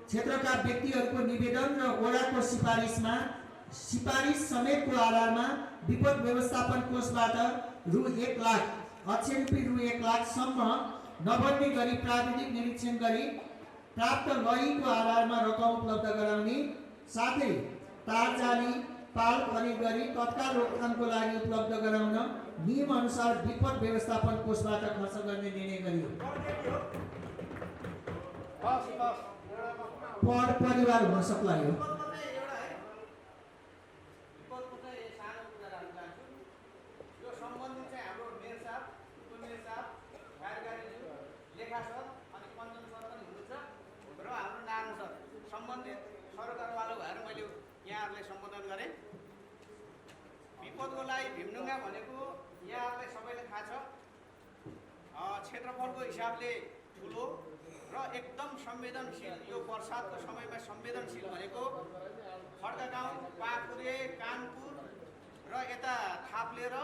क्षेत्रका व्यक्तिहरूको निवेदन र वडाको सिफारिस समेतको आधारमा विपद व्यवस्थापन कोषबाट रु 1 लाख अक्षर रुपियाँ रु 1 लाख सम्म नबढ्ने गरी प्राविधिक निरीक्षण गरी प्राप्त लयको आधारमा रकम उपलब्ध गराउने साथै तारजाली पाल खरिद गरी तत्काल रोकथामको लागि उपलब्ध गराउन नियम अनुसार विपद व्यवस्थापन कोषबाट खर्च गर्ने निर्णय गरियो। परिवार हुन सक्ला यो। विपदको लागि भीमढुङ्गा भनेको यहाँहरूलाई सबैले थाहा छ। क्षेत्रफलको हिसाबले ठुलो र एकदम संवेदनशील, यो बर्सातको समयमा संवेदनशील भनेको खड्का गाउँ, पाखुरे, कानपुर र यता थाप्ले र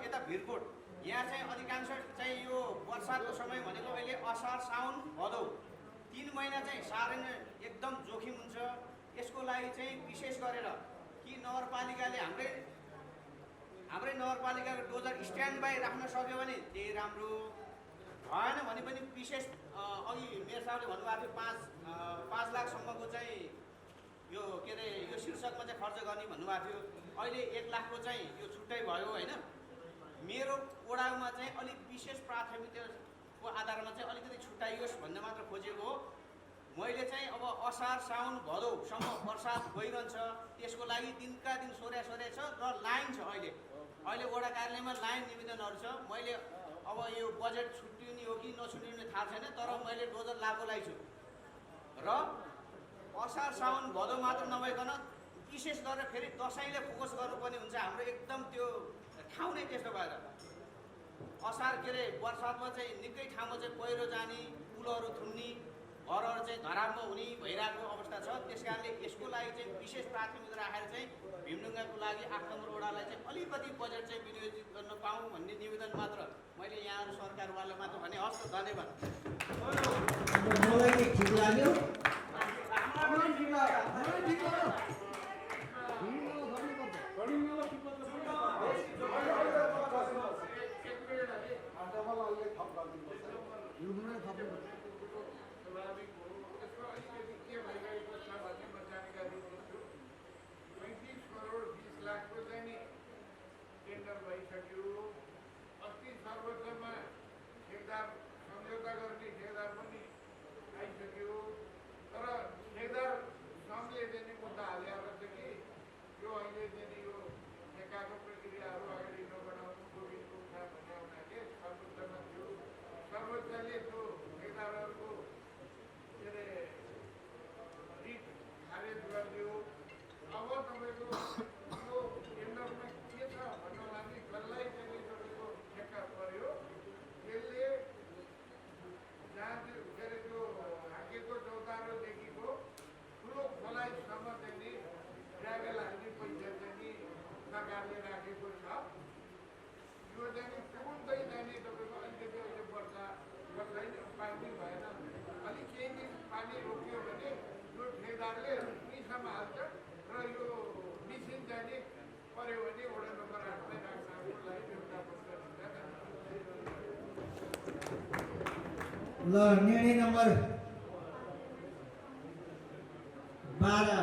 यता भिरकोट। यहाँ चाहिँ अधिकांश चाहिँ यो बर्सातको समय भनेको अहिले असार, साउन, भदौ 3 महिना चाहिँ साह्रै नै एकदम जोखिम हुन्छ। यसको लागि चाहिँ विशेष गरेर कि नगरपालिकाले हाम्रै नगरपालिकाको डोजर स्ट्यान्ड बाई राख्न सक्यो भने त्यही राम्रो, भएन भने पनि विशेष अघि मेयर साहबले भन्नुभएको थियो 5 लाखसम्मको चाहिँ यो के अरे यो शीर्षकमा चाहिँ खर्च गर्ने भन्नुभएको थियो। अहिले 1 लाखको चाहिँ यो छुट्टै भयो होइन। मेरो वडामा चाहिँ अलिक विशेष प्राथमिकताको आधारमा चाहिँ अलिकति छुट्याइयोस् भन्ने मात्र खोजेको हो। मैले चाहिँ अब असार, साउन, भदौसम्म बर्सात गइरहन्छ, त्यसको लागि दिनका दिन सोर्या छ र लाइन छ। अहिले वडा कार्यालयमा लाइन निवेदनहरू छ। मैले अब यो बजेट छुट्टिने हो कि नछुट्टिने थाहा छैन, तर मैले डोजर लाएको छु र असार, साउन, भदौ मात्र नभइकन विशेष गरेर फेरि दसैँले फोकस गर्नुपर्ने हुन्छ। हाम्रो एकदम त्यो ठाउँ नै त्यस्तो भएर असार के अरे बर्सातमा चाहिँ निकै ठाउँमा चाहिँ पहिरो जाने, पुलहरू थुन्ने, घरहरू चाहिँ धरापमा हुने भइरहेको अवस्था छ। त्यस कारणले यसको लागि चाहिँ विशेष प्राथमिकता राखेर चाहिँ भीमढुङ्गाको लागि 8 नम्बर वडालाई चाहिँ अलिकति बजेट चाहिँ विनियोजित गर्न पाऊँ भन्ने निवेदन मात्र मैले यहाँहरू सरकारवाला मात्र भने। हस् त, धन्यवाद। मलाई के ठिक लाग्यो? स्वाभाविक हो। यसमा अलिकति के भइरहेको छ भन्ने म जानकारी दिन्छु। 35 करोड 20 लाखको चाहिँ नि टेन्डर भइसक्यो। अस्ति सर्वोच्चमा ठेकदार सम्झौता गर्ने ठेकदार पनि आइसक्यो, तर ठेकदार सङ्घले चाहिँ मुद्दा हालेर चाहिँ कि यो अहिले चाहिँ यो ठेक्काको प्रक्रियाहरू अगाडि नबढाउनु कोभिडको कुरा भन्ने हुनाले सर्वोच्चमा थियो। सर्वोच्चले त्यो ठेकदारहरूको के अरे रिट खारेज गरिदियो। अब तपाईँको यो टेन्डरमा के छ भन्नु लागि जसलाई चाहिँ तपाईँको ठेक्का पर्यो त्यसले जहाँ के अरे त्यो हाकेको चौतारोदेखिको ठुलो खोलाइसम्म चाहिँ नि ट्राभल हाल्ने पैसा चाहिँ नि सरकारले राखेको छ। यो चाहिँ नि तुरुन्तै चाहिँ नि तपाईँको अलिकति अहिले वर्षा पानी भएन, अलिक केही दिन पानी रोक्यो भने यो ठेकदारले भुइँसम्म हाल्छ र यो मिसिन चाहिँ नि पऱ्यो भने वडा नम्बर 8मै राख्नको लागि व्यवस्थापन गरिन्छ। ल, निर्णय नम्बर 12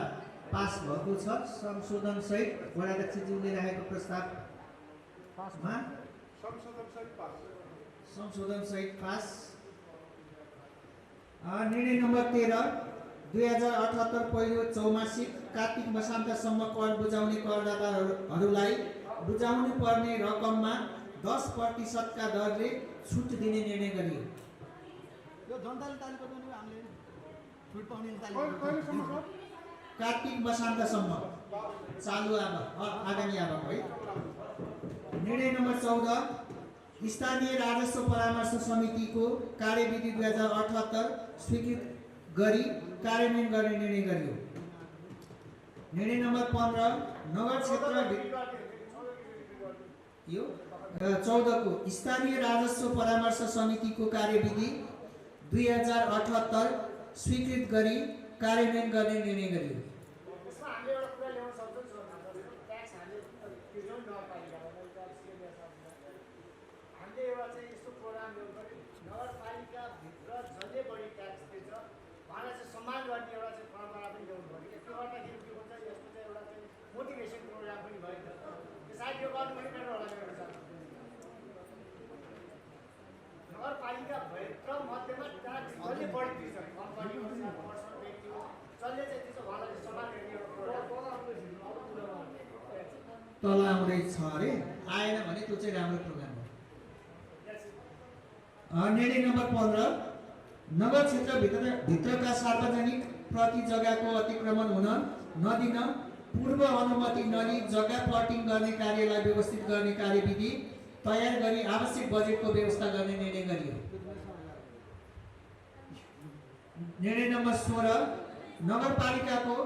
पास भएको छ। संशोधन सहित वडाध्यक्षज्यूले राखेको प्रस्तावमा संशोधन सहित पास। निर्णय नम्बर 13 2078 पहिलो चौमासिक कार्तिक मसान्तसम्म कर बुझाउने करदाताहरूलाई बुझाउनु पर्ने रकममा 10% का दरले छुट दिने निर्णय गरियो। कार्तिक मसान्तसम्म चालु आगामी आवक है। निर्णय नम्बर 14 स्थानीय राजस्व परामर्श समितिको कार्यविधि 2078 स्वीकृत गरी कार्यान्वयन गर्ने निर्णय गरियो। निर्णय नम्बर 15 नगर क्षेत्र यो 14 को स्थानीय राजस्व परामर्श समितिको कार्यविधि 2078 स्वीकृत गरी कार्यान्वयन गर्ने निर्णय गरियो। सम्मान गर्ने एउटा चाहिँ परम्परा पनि ल्याउनु पर्यो। यसले गर्दाखेरि के हुन्छ, यसको चाहिँ एउटा चाहिँ मोटिभेसन प्रोग्राम पनि भयो। सायद यो गर्नु पनि बेटर होला मेरो विचारमा। नगरपालिका भित्र मध्येमा जसले बढी तिर्छ, कम्पनी होस् या पर्सनल व्यक्ति होस्, जसले चाहिँ त्यसो उहाँलाई सम्मान गर्ने एउटा प्रोग्राम तल आउँदैछ अरे, आएन भने त्यो चाहिँ राम्रो प्रोग्राम हो। निर्णय नम्बर 15 नगर क्षेत्र भित्रका सार्वजनिक प्रति जग्गाको अतिक्रमण हुन नदिन पूर्व अनुमति नलिई जग्गा प्लटिङ गर्ने कार्यलाई व्यवस्थित गर्ने कार्यविधि तयार गरी आवश्यक बजेटको व्यवस्था गर्ने निर्णय गरियो। निर्णय नम्बर 16 नगरपालिकाको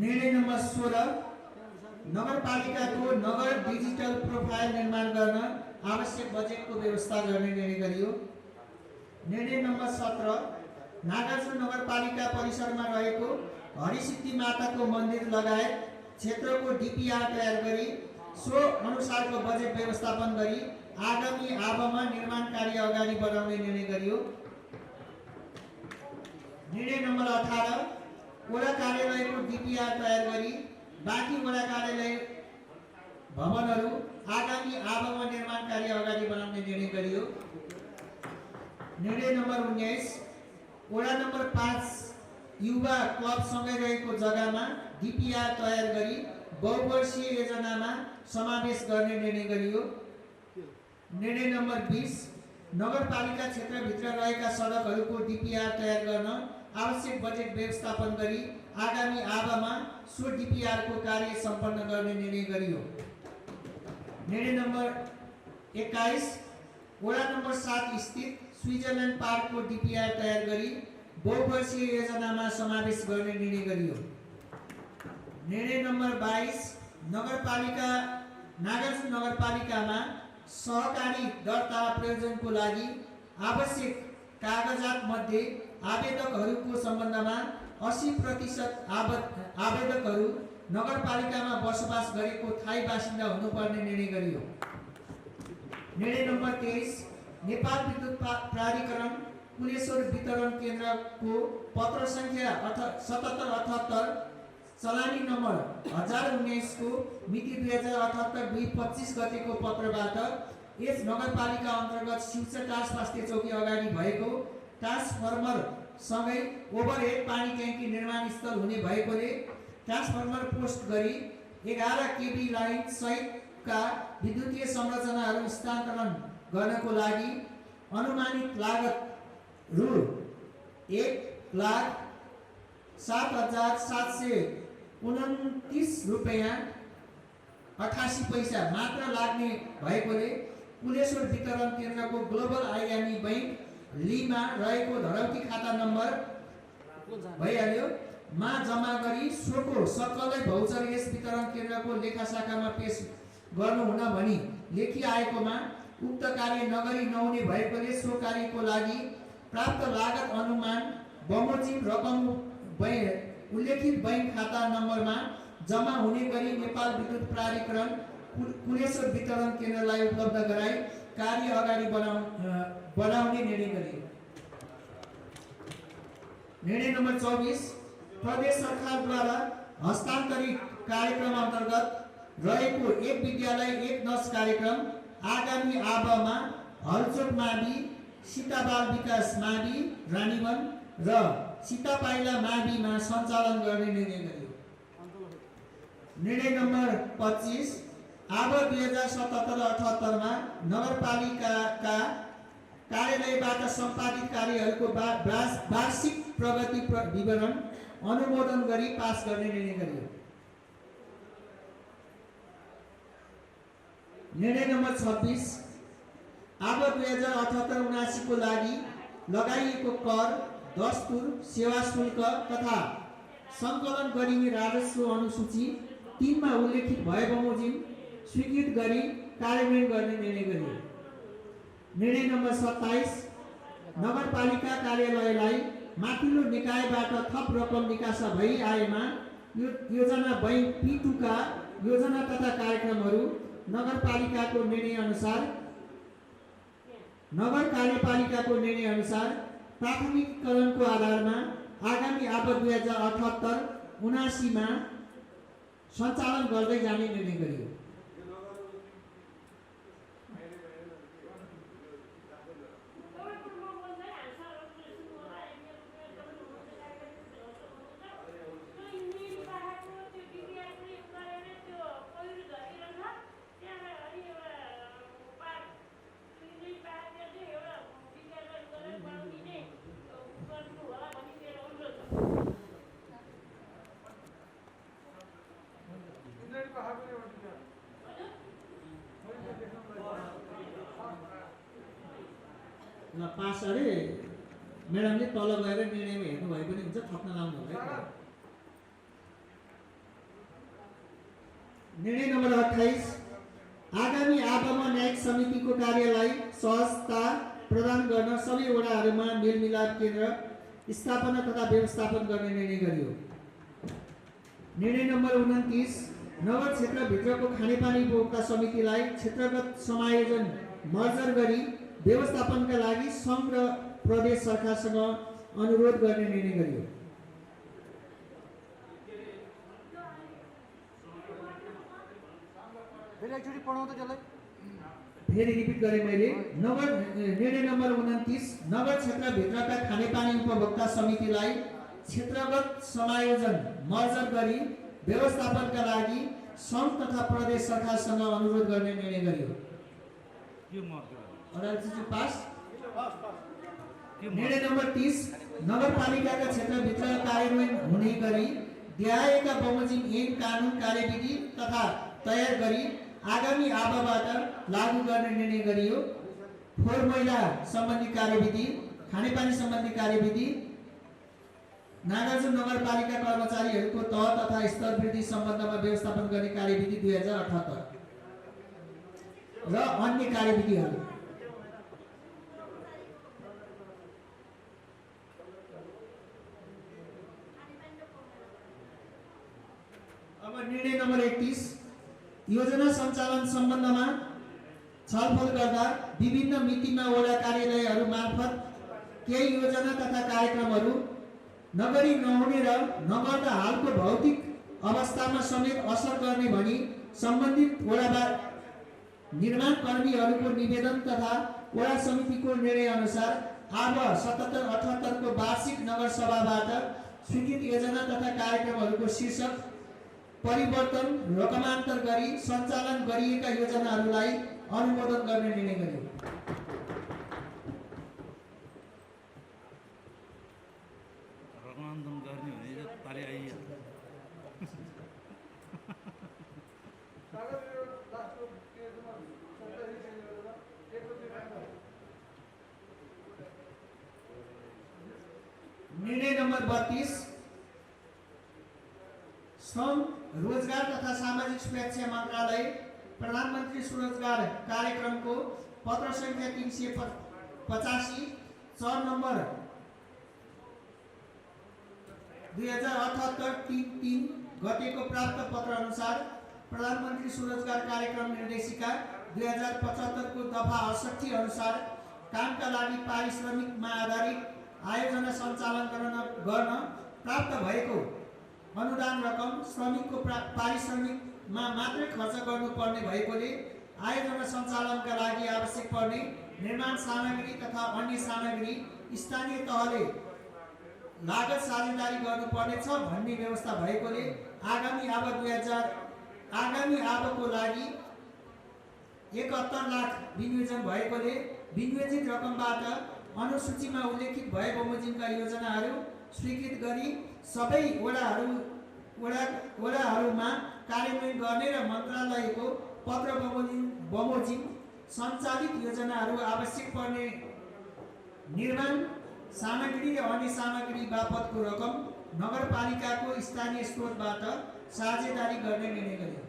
निर्णय नम्बर 16 नगरपालिकाको नगर डिजिटल प्रोफाइल निर्माण गर्न आवश्यक बजेटको व्यवस्था गर्ने निर्णय गरियो। निर्णय नम्बर 17 नागार्जुन नगरपालिका परिसरमा रहेको हरिसिद्धि माताको मन्दिर लगायत क्षेत्रको डिपिआर तयार गरी सो अनुसारको बजेट व्यवस्थापन गरी आगामी आबमा निर्माण कार्य अगाडि बढाउने निर्णय गरियो। निर्णय नम्बर 18 वडा कार्यालयको डिपिआर तयार गरी बाँकी वडा कार्यालय भवनहरू आगामी आबमा निर्माण कार्य अगाडि बढाउने निर्णय गरियो। निर्णय नम्बर 19 वडा नम्बर 5 युवा क्लबसँगै रहेको जग्गामा डिपिआर तयार गरी बहुवर्षीय योजनामा समावेश गर्ने निर्णय गरियो। निर्णय नम्बर 20 नगरपालिका क्षेत्रभित्र रहेका सडकहरूको डिपिआर तयार गर्न आवश्यक बजेट व्यवस्थापन गरी आगामी आबमा सो डिपिआरको कार्य सम्पन्न गर्ने निर्णय गरियो। निर्णय नम्बर 21 वडा नम्बर 7 स्थित स्विजरल्यान्ड पार्कको डिपिआर तयार गरी बहुवर्षीय योजनामा समावेश गर्ने निर्णय गरियो। निर्णय नम्बर 22 नागार्जुन नगरपालिकामा सहकारी दर्ता प्रयोजनको लागि आवश्यक कागजात मध्ये आवेदकहरूको सम्बन्धमा 80% आवेदकहरू नगरपालिकामा बसोबास गरेको थाई बासिन्दा हुनुपर्ने निर्णय गरियो। निर्णय नम्बर 23 नेपाल विद्युत प्राधिकरण कुलेश्वर वितरण केन्द्रको पत्र संख्या 7778 चलानी नम्बर 1019 को मिति 2078-25 गतेको पत्रबाट यस नगरपालिका अन्तर्गत शिवचा टास्पास्ते चौकी अगाडि भएको ट्रान्सफर्मर सँगै ओभरहेड पानी ट्याङ्की निर्माण स्थल हुने भएकोले ट्रान्सफर्मर पोस्ट गरी 11 केबी लाइन सहितका विद्युतीय संरचनाहरू स्थानान्तरण गर्नको लागि अनुमानित लागत रु 1,07,729 रुपैयाँ 88 पैसा मात्र लाग्ने भएकोले कुलेश्वर वितरण केन्द्रको ग्लोबल आयामी बैंक लीमा रहेको धरौटी खाता नम्बर भइहाल्यो मा जम्मा गरी सोको सक्कलै भौचर यस वितरण केन्द्रको लेखा शाखामा पेश गर्नुहुन भनी लेखी आएकोमा उक्त कार्य नगरी नहुने भएकोले सो कार्यको लागि प्राप्त लागत अनुमान बमोजिम रकम उल्लेखित बैंक खाता नम्बरमा जम्मा हुने गरी नेपाल विद्युत प्राधिकरण कुलेश्वर वितरण केन्द्रलाई उपलब्ध गराई कार्य अगाडि बढाउने निर्णय गरियो। निर्णय नम्बर 24 प्रदेश सरकारद्वारा हस्तान्तरित कार्यक्रम अन्तर्गत रहेको एक विद्यालय एक नर्स कार्यक्रम आगामी आबमा हलचोक मावि सीताबाल विकास मावि रानीवन र सीतापाइला माविमा सञ्चालन गर्ने निर्णय गरियो। निर्णय नम्बर 25 आब 2077-78 मा नगरपालिकाका कार्यालयबाट सम्पादित कार्यहरूको वार्षिक प्रगति विवरण अनुमोदन गरी पास गर्ने निर्णय गरियो। निर्णय नम्बर 26 आब 2078-79 को लागि लगाइएको कर दस्तुर सेवा शुल्क तथा सङ्कलन गरिने राजस्व अनुसूची 3 मा उल्लेखित भए बमोजिम स्वीकृत गरी कार्यान्वयन गर्ने निर्णय गरियो। निर्णय नम्बर 27 नगरपालिका कार्यालयलाई माथिल्लो निकायबाट थप रकम निकासा भई आएमा योजना बैंक P2 का योजना तथा कार्यक्रमहरू नगर कार्यपालिकाको निर्णय अनुसार प्राथमिकीकरणको आधारमा आगामी आब 2078-79 मा सञ्चालन गर्दै जाने निर्णय गरियो। ल पास अरे म्याडमले तल गएर निर्णयमा हेर्नु भए पनि हुन्छ, थप्न लाउनु होला है। निर्णय नम्बर 28, आगामी आबम न्यायिक समितिको कार्यलाई सहजता प्रदान गर्न सबै वडाहरूमा मेलमिलाप केन्द्र स्थापना तथा व्यवस्थापन गर्ने निर्णय गरियो। निर्णय नम्बर 29, नगर क्षेत्रभित्रको खानेपानी उपभोक्ता समितिलाई क्षेत्रगत समायोजन मर्जर गरी व्यवस्थापनका लागि सङ्घ र प्रदेश सरकारसँग अनुरोध गर्ने निर्णय गरियो। फेरि रिपिट गरेँ मैले। निर्णय नम्बर 29, नगर क्षेत्रभित्रका खानेपानी उपभोक्ता समितिलाई क्षेत्रगत समायोजन मर्जर गरी व्यवस्थापनका लागि सङ्घ तथा प्रदेश सरकारसँग अनुरोध गर्ने निर्णय गरियो। पास। निर्णय नम्बर 30, नगरपालिकाका क्षेत्रभित्र कार्यान्वयन हुने गरी देहाएका बमोजिम ऐन कानुन कार्यविधि तथा तयार गरी आगामी आबबाट लागू गर्ने निर्णय गरियो। फोहोर मैला सम्बन्धी कार्यविधि, खानेपानी सम्बन्धी कार्यविधि, नागार्जुन नगरपालिका कर्मचारीहरूको तह तथा स्तर वृद्धि सम्बन्धमा व्यवस्थापन गर्ने कार्यविधि 2078 र अन्य कार्यविधिहरू। अब निर्णय नम्बर 31, योजना सञ्चालन सम्बन्धमा छलफल गर्दा विभिन्न मितिमा वडा कार्यालयहरू मार्फत केही योजना तथा कार्यक्रमहरू नगरी नहुने र नगर्दा हालको भौतिक अवस्थामा समेत असर गर्ने भनी सम्बन्धित वडा निर्माण कर्मीहरूको निवेदन तथा वडा समितिको निर्णय अनुसार आब 77-78 को वार्षिक नगरसभाबाट स्वीकृत योजना तथा कार्यक्रमहरूको शीर्षक परिवर्तन रकमान्तर गरी सञ्चालन गरिएका योजनाहरूलाई अनुमोदन गर्ने निर्णय गरियो। रकमान्तर गर्ने भने ताले आइयो। निर्णय नम्बर 32, श्रम रोजगार तथा सामाजिक सुरक्षा मन्त्रालय प्रधानमन्त्री स्वरोजगार कार्यक्रमको पत्र संख्या 385 4 नम्बर 2078-33 गतेको प्राप्त पत्र अनुसार प्रधानमन्त्री स्वरोजगार कार्यक्रम निर्देशिका 2075 को दफा 68 अनुसार कामका लागि पारिश्रमिकमा आधारित आयोजना सञ्चालन गर्न प्राप्त भएको अनुदान रकम श्रमिकको पारिश्रमिकमा मात्रै खर्च गर्नुपर्ने भएकोले आयोजना सञ्चालनका लागि आवश्यक पर्ने निर्माण सामग्री तथा अन्य सामग्री स्थानीय तहले लागत साझेदारी गर्नुपर्नेछ भन्ने व्यवस्था भएकोले आगामी आबको लागि 71 लाख विनियोजन भएकोले विनियोजित रकमबाट अनुसूचीमा उल्लेखित भए बमोजिमका योजनाहरू स्वीकृत गरी सबै वडाहरूमा कार्यान्वयन गर्ने र मन्त्रालयको पत्र बमोजिम सञ्चालित योजनाहरू आवश्यक पर्ने निर्माण सामग्री र अन्य सामग्री बापतको रकम नगरपालिकाको स्थानीय स्रोतबाट साझेदारी गर्ने निर्णय गरियो।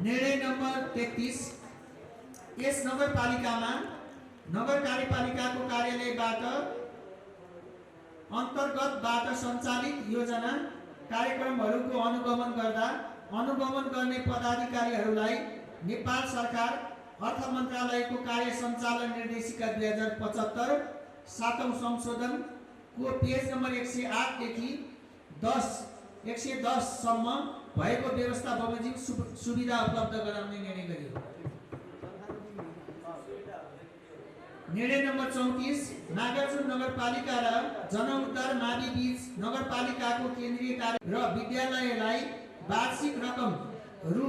निर्णय नम्बर 33, यस नगरपालिकामा नगर कार्यपालिकाको कार्यालयबाट अन्तर्गतबाट सञ्चालित योजना कार्यक्रमहरूको अनुगमन गर्दा अनुगमन गर्ने पदाधिकारीहरूलाई नेपाल सरकार अर्थ मन्त्रालयको कार्य सञ्चालन निर्देशिका 2075 7औं संशोधनको पेज नम्बर 108 देखि 110 सम्म भएको व्यवस्था बमोजिम सुविधा उपलब्ध गराउने निर्णय गरियो। निर्णय नम्बर 34, नागार्जुन नगरपालिका र जनउद्धार मावि बीच नगरपालिकाको केन्द्रीय कार्य र विद्यालयलाई वार्षिक रकम रु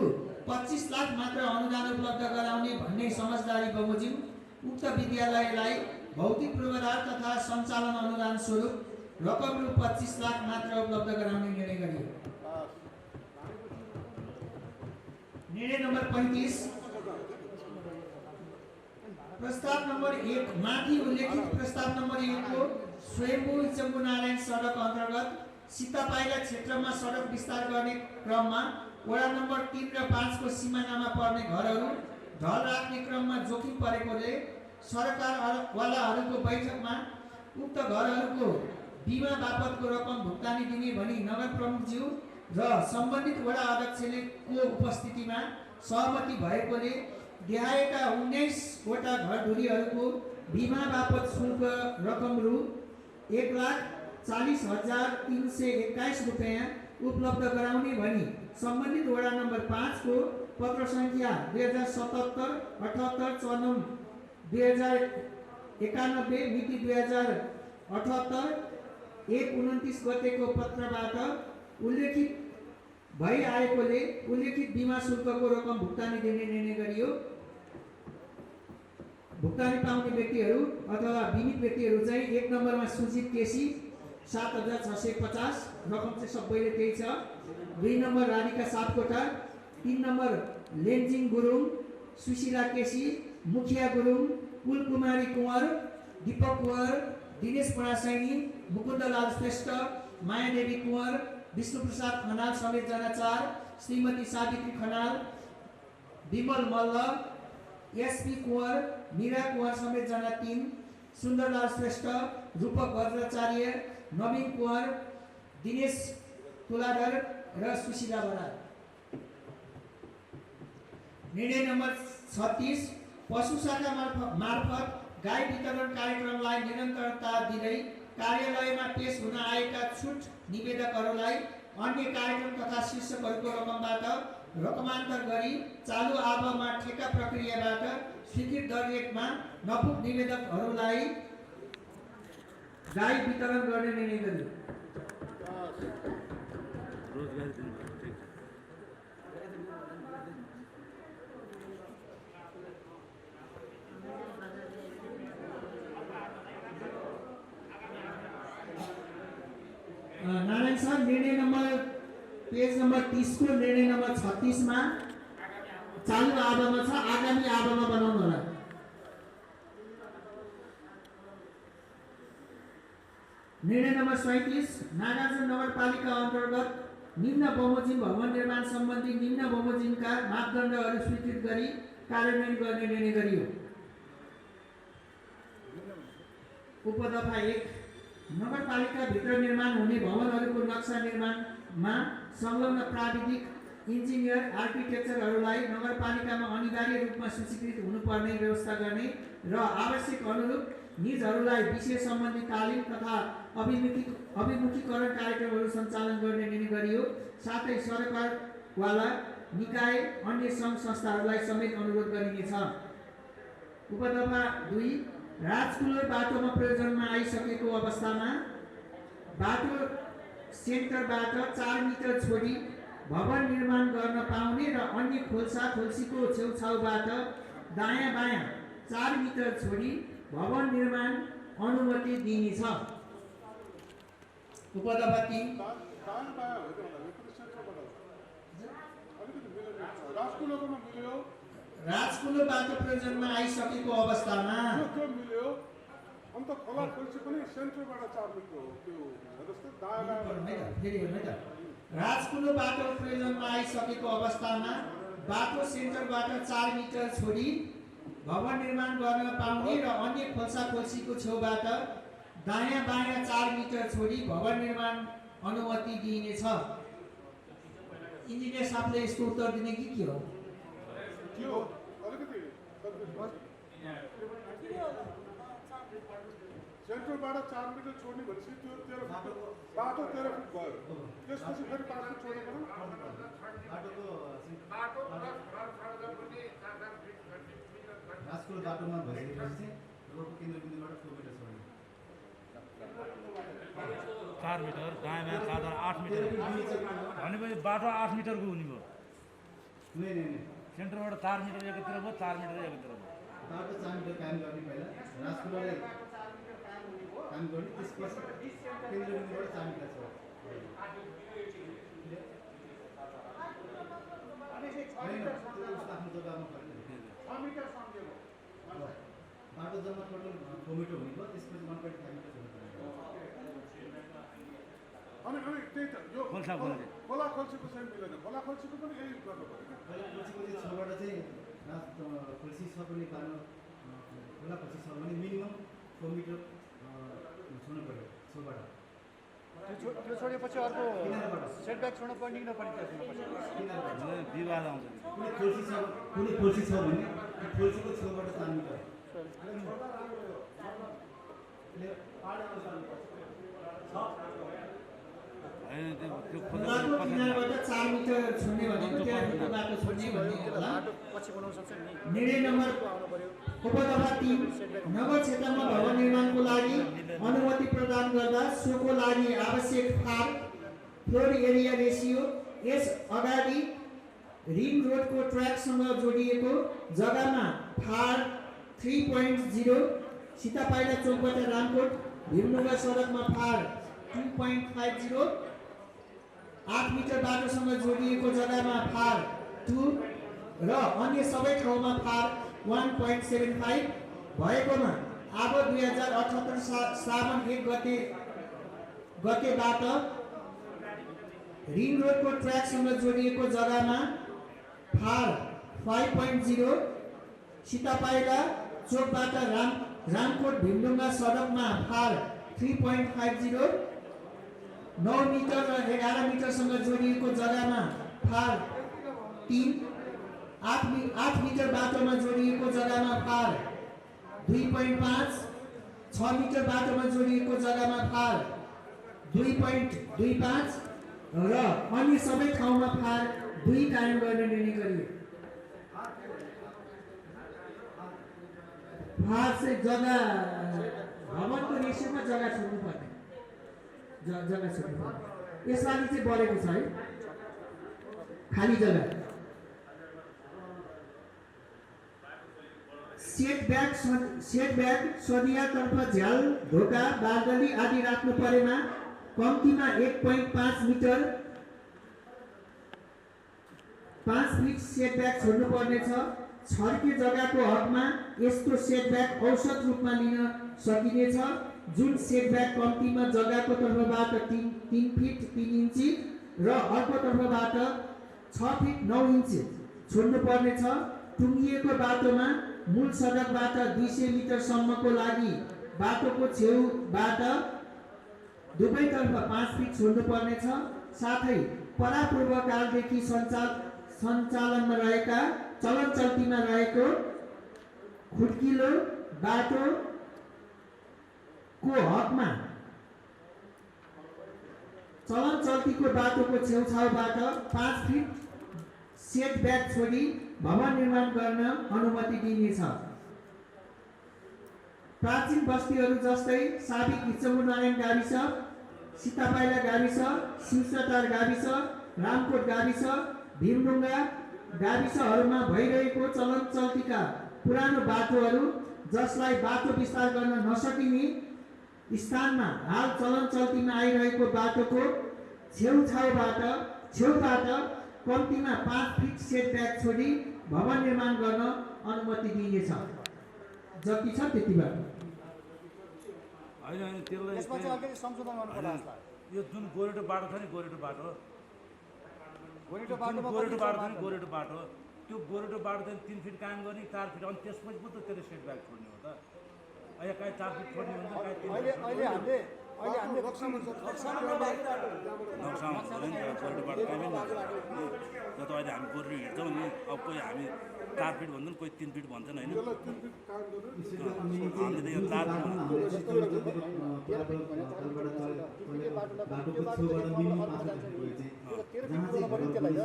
25 लाख मात्र अनुदान उपलब्ध गराउने भन्ने समझदारी बमोजिम उक्त विद्यालयलाई भौतिक पूर्वाधार तथा सञ्चालन अनुदान स्वरूप रकम रु 25 लाख मात्र उपलब्ध गराउने निर्णय गरियो। निर्णय नम्बर 35, प्रस्ताव नम्बर 1 माथि उल्लेखित प्रस्ताव नम्बर 1 को स्वयम्भू इचम्बु नारायण सडक अन्तर्गत सीतापाइला क्षेत्रमा सडक विस्तार गर्ने क्रममा वडा नम्बर 3 र 5 को सिमानामा पर्ने घरहरू ढल राख्ने क्रममा जोखिम परेकोले सरकारवालाहरूको बैठकमा उक्त घरहरूको बिमा बापतको रकम भुक्तानी दिने भनी नगर प्रमुखज्यू र सम्बन्धित वडा अध्यक्षले को उपस्थितिमा सहमति भएकोले देखाएका 19 वटा घरधुरीहरूको बिमा बापत शुल्क रकम रु 1,40,321 रुपैयाँ उपलब्ध गराउने भनी सम्बन्धित वडा नम्बर 5 को पत्र संख्या 2077-78-2091 मिति 2078-1/29 गतेको पत्रबाट उल्लेखित भई आएकोले उल्लेखित बिमा शुल्कको रकम भुक्तानी दिने निर्णय गरियो। भुक्तानी पाउने व्यक्तिहरू अथवा बीमित व्यक्तिहरू चाहिँ 1 नम्बरमा सुजित केसी 7,650 रकम चाहिँ सबैले त्यही छ। 2 नम्बर राधिका सापकोटा, 3 नम्बर लेन्जिङ गुरुङ, सुशीला केसी, मुखिया गुरुङ, कुलकुमारी कुँवर, दीपक कुँवर, दिनेश परासैनी, मुकुन्दलाल श्रेष्ठ, मायादेवी कुँवर, विष्णुप्रसाद खनाल समेत जना 4, श्रीमती सावित्री खनाल, विमल मल्ल, एसपी कुँवर, मीरा कुँवर समेत जना 3, सुन्दरलाल श्रेष्ठ, रूपक वज्राचार्य, नवीन कुँवर, दिनेश तुलाधर र सुशीला बराल। निर्णय नम्बर 36 पशु शाखा मार्फत गाई वितरण कार्यक्रमलाई निरन्तरता दिँदै कार्यालयमा पेश हुन आएका छुट निवेदकहरूलाई अन्य कार्यक्रम तथा शीर्षकहरूको रकमबाट रकमान्तर गरी चालु आबमा ठेक्का प्रक्रियाबाट स्वीकृत दर रेटमा नपुग निवेदकहरूलाई गाई वितरण गर्ने निर्णय गरियो। नारायण सर निर्णय नम्बर पेज नम्बर 30 को निर्णय नम्बर 36 मा चालु आबमा छ, आगामी आबमा बनाउनु होला। निर्णय नम्बर 37 नागार्जुन नगरपालिका अन्तर्गत निम्न बमोजिम भवन निर्माण सम्बन्धी निम्न बमोजिमका मापदण्डहरू स्वीकृत गरी कार्यान्वयन गर्ने निर्णय गरियो। उपदफा 1 नगरपालिका भित्र निर्माण हुने भवनहरूको नक्सा निर्माणमा संलग्न प्राविधिक इन्जिनियर आर्किटेक्चरहरूलाई नगरपालिकामा अनिवार्य रूपमा सूचीकृत हुनुपर्ने व्यवस्था गर्ने र आवश्यक अनुरूप निजहरूलाई विषय सम्बन्धी तालिम तथा अभिमुखीकरण कार्यक्रमहरू सञ्चालन गर्ने निर्णय गरियो। साथै सरकारवाला निकाय अन्य सङ्घ संस्थाहरूलाई समेत अनुरोध गरिनेछ। उपदफा 2 राजकुलर बाटोमा प्रयोजनमा आइसकेको अवस्थामा बाटो सेन्टरबाट 4 मिटर छोडी भवन निर्माण गर्न पाउने र अन्य खोल्सा खोल्सीको छेउछाउबाट दायाँ बायाँ 4 मिटर छोडी भवन निर्माण अनुमति दिइनेछ। उपदफा 3 राजकुलो बाटो प्रयोजनमा आइसकेको अवस्थामा राजकुलो बाटो प्रयोजनमा आइसकेको अवस्थामा बाटो सेन्टरबाट 4 मिटर छोडी भवन निर्माण गर्न पाउने र अन्य खोल्सा खोल्सीको छेउबाट दायाँ बायाँ 4 मिटर छोडी भवन निर्माण अनुमति दिइनेछ। इन्जिनियर साहबले यसको उत्तर दिने कि के हो? सेन्टरबाट 4 मिटर छोड्ने भनेपछि त्यो 13 बाटो 13 फिट भयो। त्यसपछि फेरि 5 फिट छोड्नु पर्यो। राजकुल बाटोमा भइसकेपछि रोडको केन्द्रबिन्दुबाट 4 मिटर छोड्ने। 4 मिटर दायाँ बायाँ 8 मिटर भनेपछि बाटो 8 मिटरको हुने भयो। सेन्टरबाट 4 मिटर एकतिर भयो, 4 मिटर एकतिर भयो। बाटो 4 मिटर काम गर्ने पहिला राजकुललाई काम गर्ने, त्यसपछि केन्द्रबिन्दुबाट 4 मिटर छ। आफ्नो जग्गामा बाटो जम्मा टोटल 4 मिटर हुने भयो त्यसपछि 1.5 मिटर छोड्नु अनि त्यही त यो खोल्सा खोल्ने। खोला खल्सीको चाहिँ मिलेन खोला खल्सीको पनि यही गर्नु पर्यो क्या खोला खल्सीको चाहिँ छबाट चाहिँ खल्सी छ पनि पार्न खोला खल्सी छ भने मिनिमम 4 मिटर छोड्नु पर्यो छबाट त्यो छोडेपछि अर्को सेटब्याक छोड्नु पर्ने कि नपर्ने विवाद आउँछ कुनै खल्सी छ भने खल्सीको छेउबाट 4 मिटर खोलाको किनारबाट 4 मिटर छोड्ने भनेको त्यहाँ बाटो छोड्ने भन्ने होला। पछि बनाउन सक्छ नि निर्णय नम्बर उपदफा 3 नगर क्षेत्रमा भवन निर्माणको लागि अनुमति प्रदान गर्दा सोको लागि आवश्यक फ्लोर एरिया रेसियो यस अगाडि रिङ रोडको ट्र्याकसँग जोडिएको जग्गामा फार 3.0 सीतापाइला चौकबाट रामकोट भीमडुङ्गा सडकमा फार 2.50 8 मिटर बाटोसँग जोडिएको जग्गामा फार 2 र अन्य सबै ठाउँमा फार 1.75 भएकोमा अब 2078 श्रावण 1 गतेबाट रिङ रोडको ट्र्याकसँग जोडिएको जग्गामा फार 5.0 सीतापाइला चोकबाट रामकोट भीमडुङ्गा सडकमा फार 3.50 9 मिटर र 11 मिटरसँग जोडिएको जग्गामा फार 3 8 मिटर बाटोमा जोडिएको जग्गामा फार 2.5 6 मिटर बाटोमा जोडिएको जग्गामा फार 2.25 र अन्य सबै ठाउँमा फार 2 कायम गर्ने निर्णय गरियो। फार चाहिँ जग्गा भवनको रेसियोमा जग्गा छोड्नु पर्ने जग्गा छोड्नु पर्ने यसपालि चाहिँ बढेको छ है खाली जग्गा। सेटब्याक सदियातर्फ झ्याल ढोका बारदली आदि राख्नु परेमा कम्तीमा 1.5 मिटर 5 फिट सेटब्याक छोड्नु पर्नेछ। छड्के जग्गाको हकमा यस्तो सेटब्याक औसत रूपमा लिन सकिनेछ जुन सेटब्याक कम्तीमा जग्गाको तर्फबाट 3 फिट 3 इन्ची र अर्को तर्फबाट 6 फिट 9 इन्ची छोड्नु पर्नेछ। टुङ्गिएको बाटोमा मूल सडकबाट 200 मिटरसम्मको लागि बाटोको छेउबाट दुवैतर्फ 5 फिट छोड्नु पर्नेछ। साथै परापूर्वकालदेखि सञ्चालनमा रहेका चलन चल्तीमा रहेको खुड्किलो बाटोको हकमा चलन चल्तीको बाटोको छेउछाउबाट 5 फिट सेटब्याक छोडी भवन निर्माण गर्न अनुमति दिइनेछ। प्राचीन बस्तीहरू जस्तै साबिक हिचमुर नारायण गाविस, सीतापाइला गाविस, शिवसटार गाविस, रामकोट गाविस, भीमडुङ्गा गाविसहरूमा भइरहेको चलन चल्तीका पुरानो बाटोहरू जसलाई बाटो विस्तार गर्न नसकिने स्थानमा हाल चलन चल्तीमा आइरहेको बाटोको छेउबाट कम्तीमा 5 फिट सेटब्याक छोडी भवन निर्माण गर्न अनुमति दिइनेछ। जति छ त्यति बाटो होइन त्यसलाई यसमा चाहिँ अलिकति संशोधन गर्नुपर्ला जस्तो लाग्यो। यो जुन गोरेटो बाटो छ नि गोरेटो बाटो गोरेटो बाटो त्यो गोरेटो बाटो चाहिँ 3 फिट कायम गर्ने 4 फिट अनि त्यसपछि पो त त्यसले सेटब्याक छोड्ने हो त। अहिले काहीँ 4 फिट छोड्ने हुन्छ काहीँ 3 अहिले हामीले नक्सामा गोरेटो बाटो कायमै न त अहिले हामी गोरेटो हिँड्छौँ नि अब कोही हामी 4 फिट भन्छन् कोही 3 फिट भन्छन् होइन हामीले त यो 4 फिट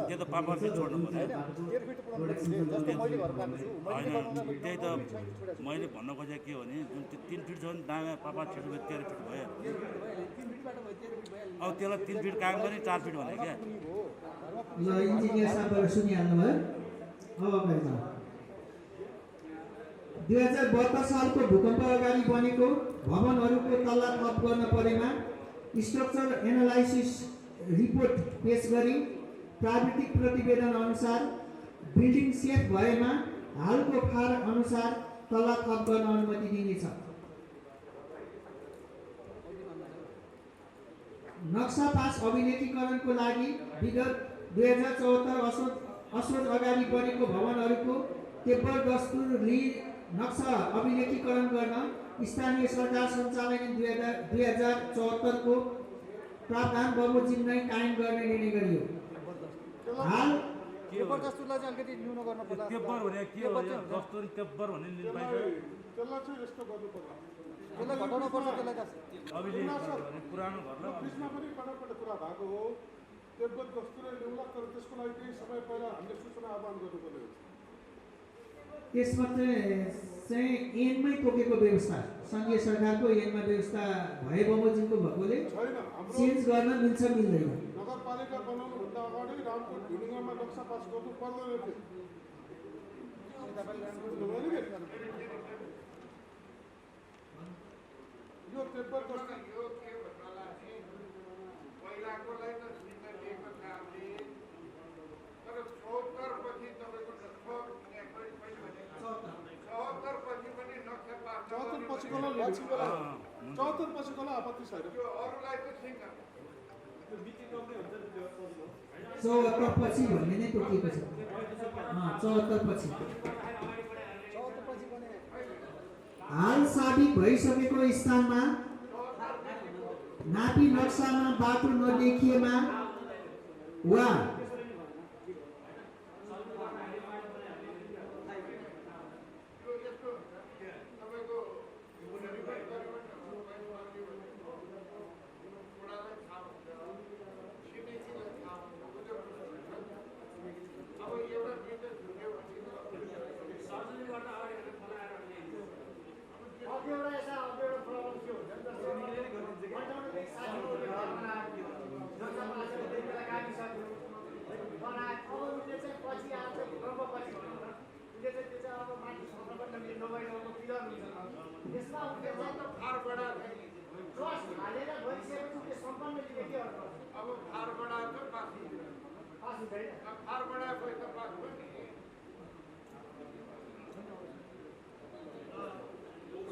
त्यो त 5 फिट छोड्नु पर्यो होइन त्यही त मैले भन्न खोजेको के हो भने जुन त्यो 3 फिट छ भने दाँगा 5 फिट 13 फिट भयो अब त्यसलाई 3 फिट कायम गर्ने 4 फिट भने क्या ल इन्जिनियर साहबबाट सुनिहाल्नु भयो। अब 2072 सालको भूकम्प अगाडि बनेको भवनहरूको तल्ला थप गर्न परेमा स्ट्रक्चर एनालाइसिस रिपोर्ट पेश गरी प्राविधिक प्रतिवेदन अनुसार बिल्डिङ सेफ भएमा हालको फार अनुसार तल्ला थप गर्न अनुमति दिनेछ। नक्सा पास अभिलेखीकरणको लागि विगत 2074 असोज अगाडि बनेको भवनहरूको तेब्बर दस्तुर नक्सा अभिलेखीकरण गर्न स्थानीय सरकार सञ्चालन 2074 को प्रावधान बमोजिम नै कायम गर्ने निर्णय गरियो। हाल तेब्बर दस्तुरलाई चाहिँ अलिकति न्यून गर्न पर्ला। तेब्बर भने के हो? दस्तुर तेब्बर भन्ने निर्णय त्यसलाई चाहिँ यस्तो गर्नु पर्ला, त्यसलाई घटाउनु पर्छ। त्यसलाई अभिलेख पुरानो घरलाई अफिसमा पनि कटाकट कुरा भएको हो। तेब्बर दस्तुर ल्याउला, तर त्यसको लागि केही समय पहिला हामीले सूचना आह्वान गर्नुपर्ने हुन्छ। त्यसमा चाहिँ ऐनमै तोकेको व्यवस्था, सङ्घीय सरकारको ऐनमा व्यवस्था भए बमोजिमको भएकोले छैन, हाम्रो चेन्ज गर्न मिल्छ मिल्दैन। नगरपालिका बनाउनुभन्दा अगाडि रामपुर ढुङ्गामा नक्सा पास गर्नु पर्दैन थियो। यो तेब्बर दस्तुर यो के भन्नला नि पहिलाकोलाई त सुन्न दिएको छ हामीले, तर 74 पछि तपाईँको 74 पछि पनि नक्सा पास 74 पछिकोलाई आपत्ति छैन। त्यो अरूलाई त छैन। 74 पछि भन्ने नै तोकिएको छ। 74 पछि हाल साबित भइसकेको स्थानमा नापी नक्सामा बाटो नदेखिएमा वा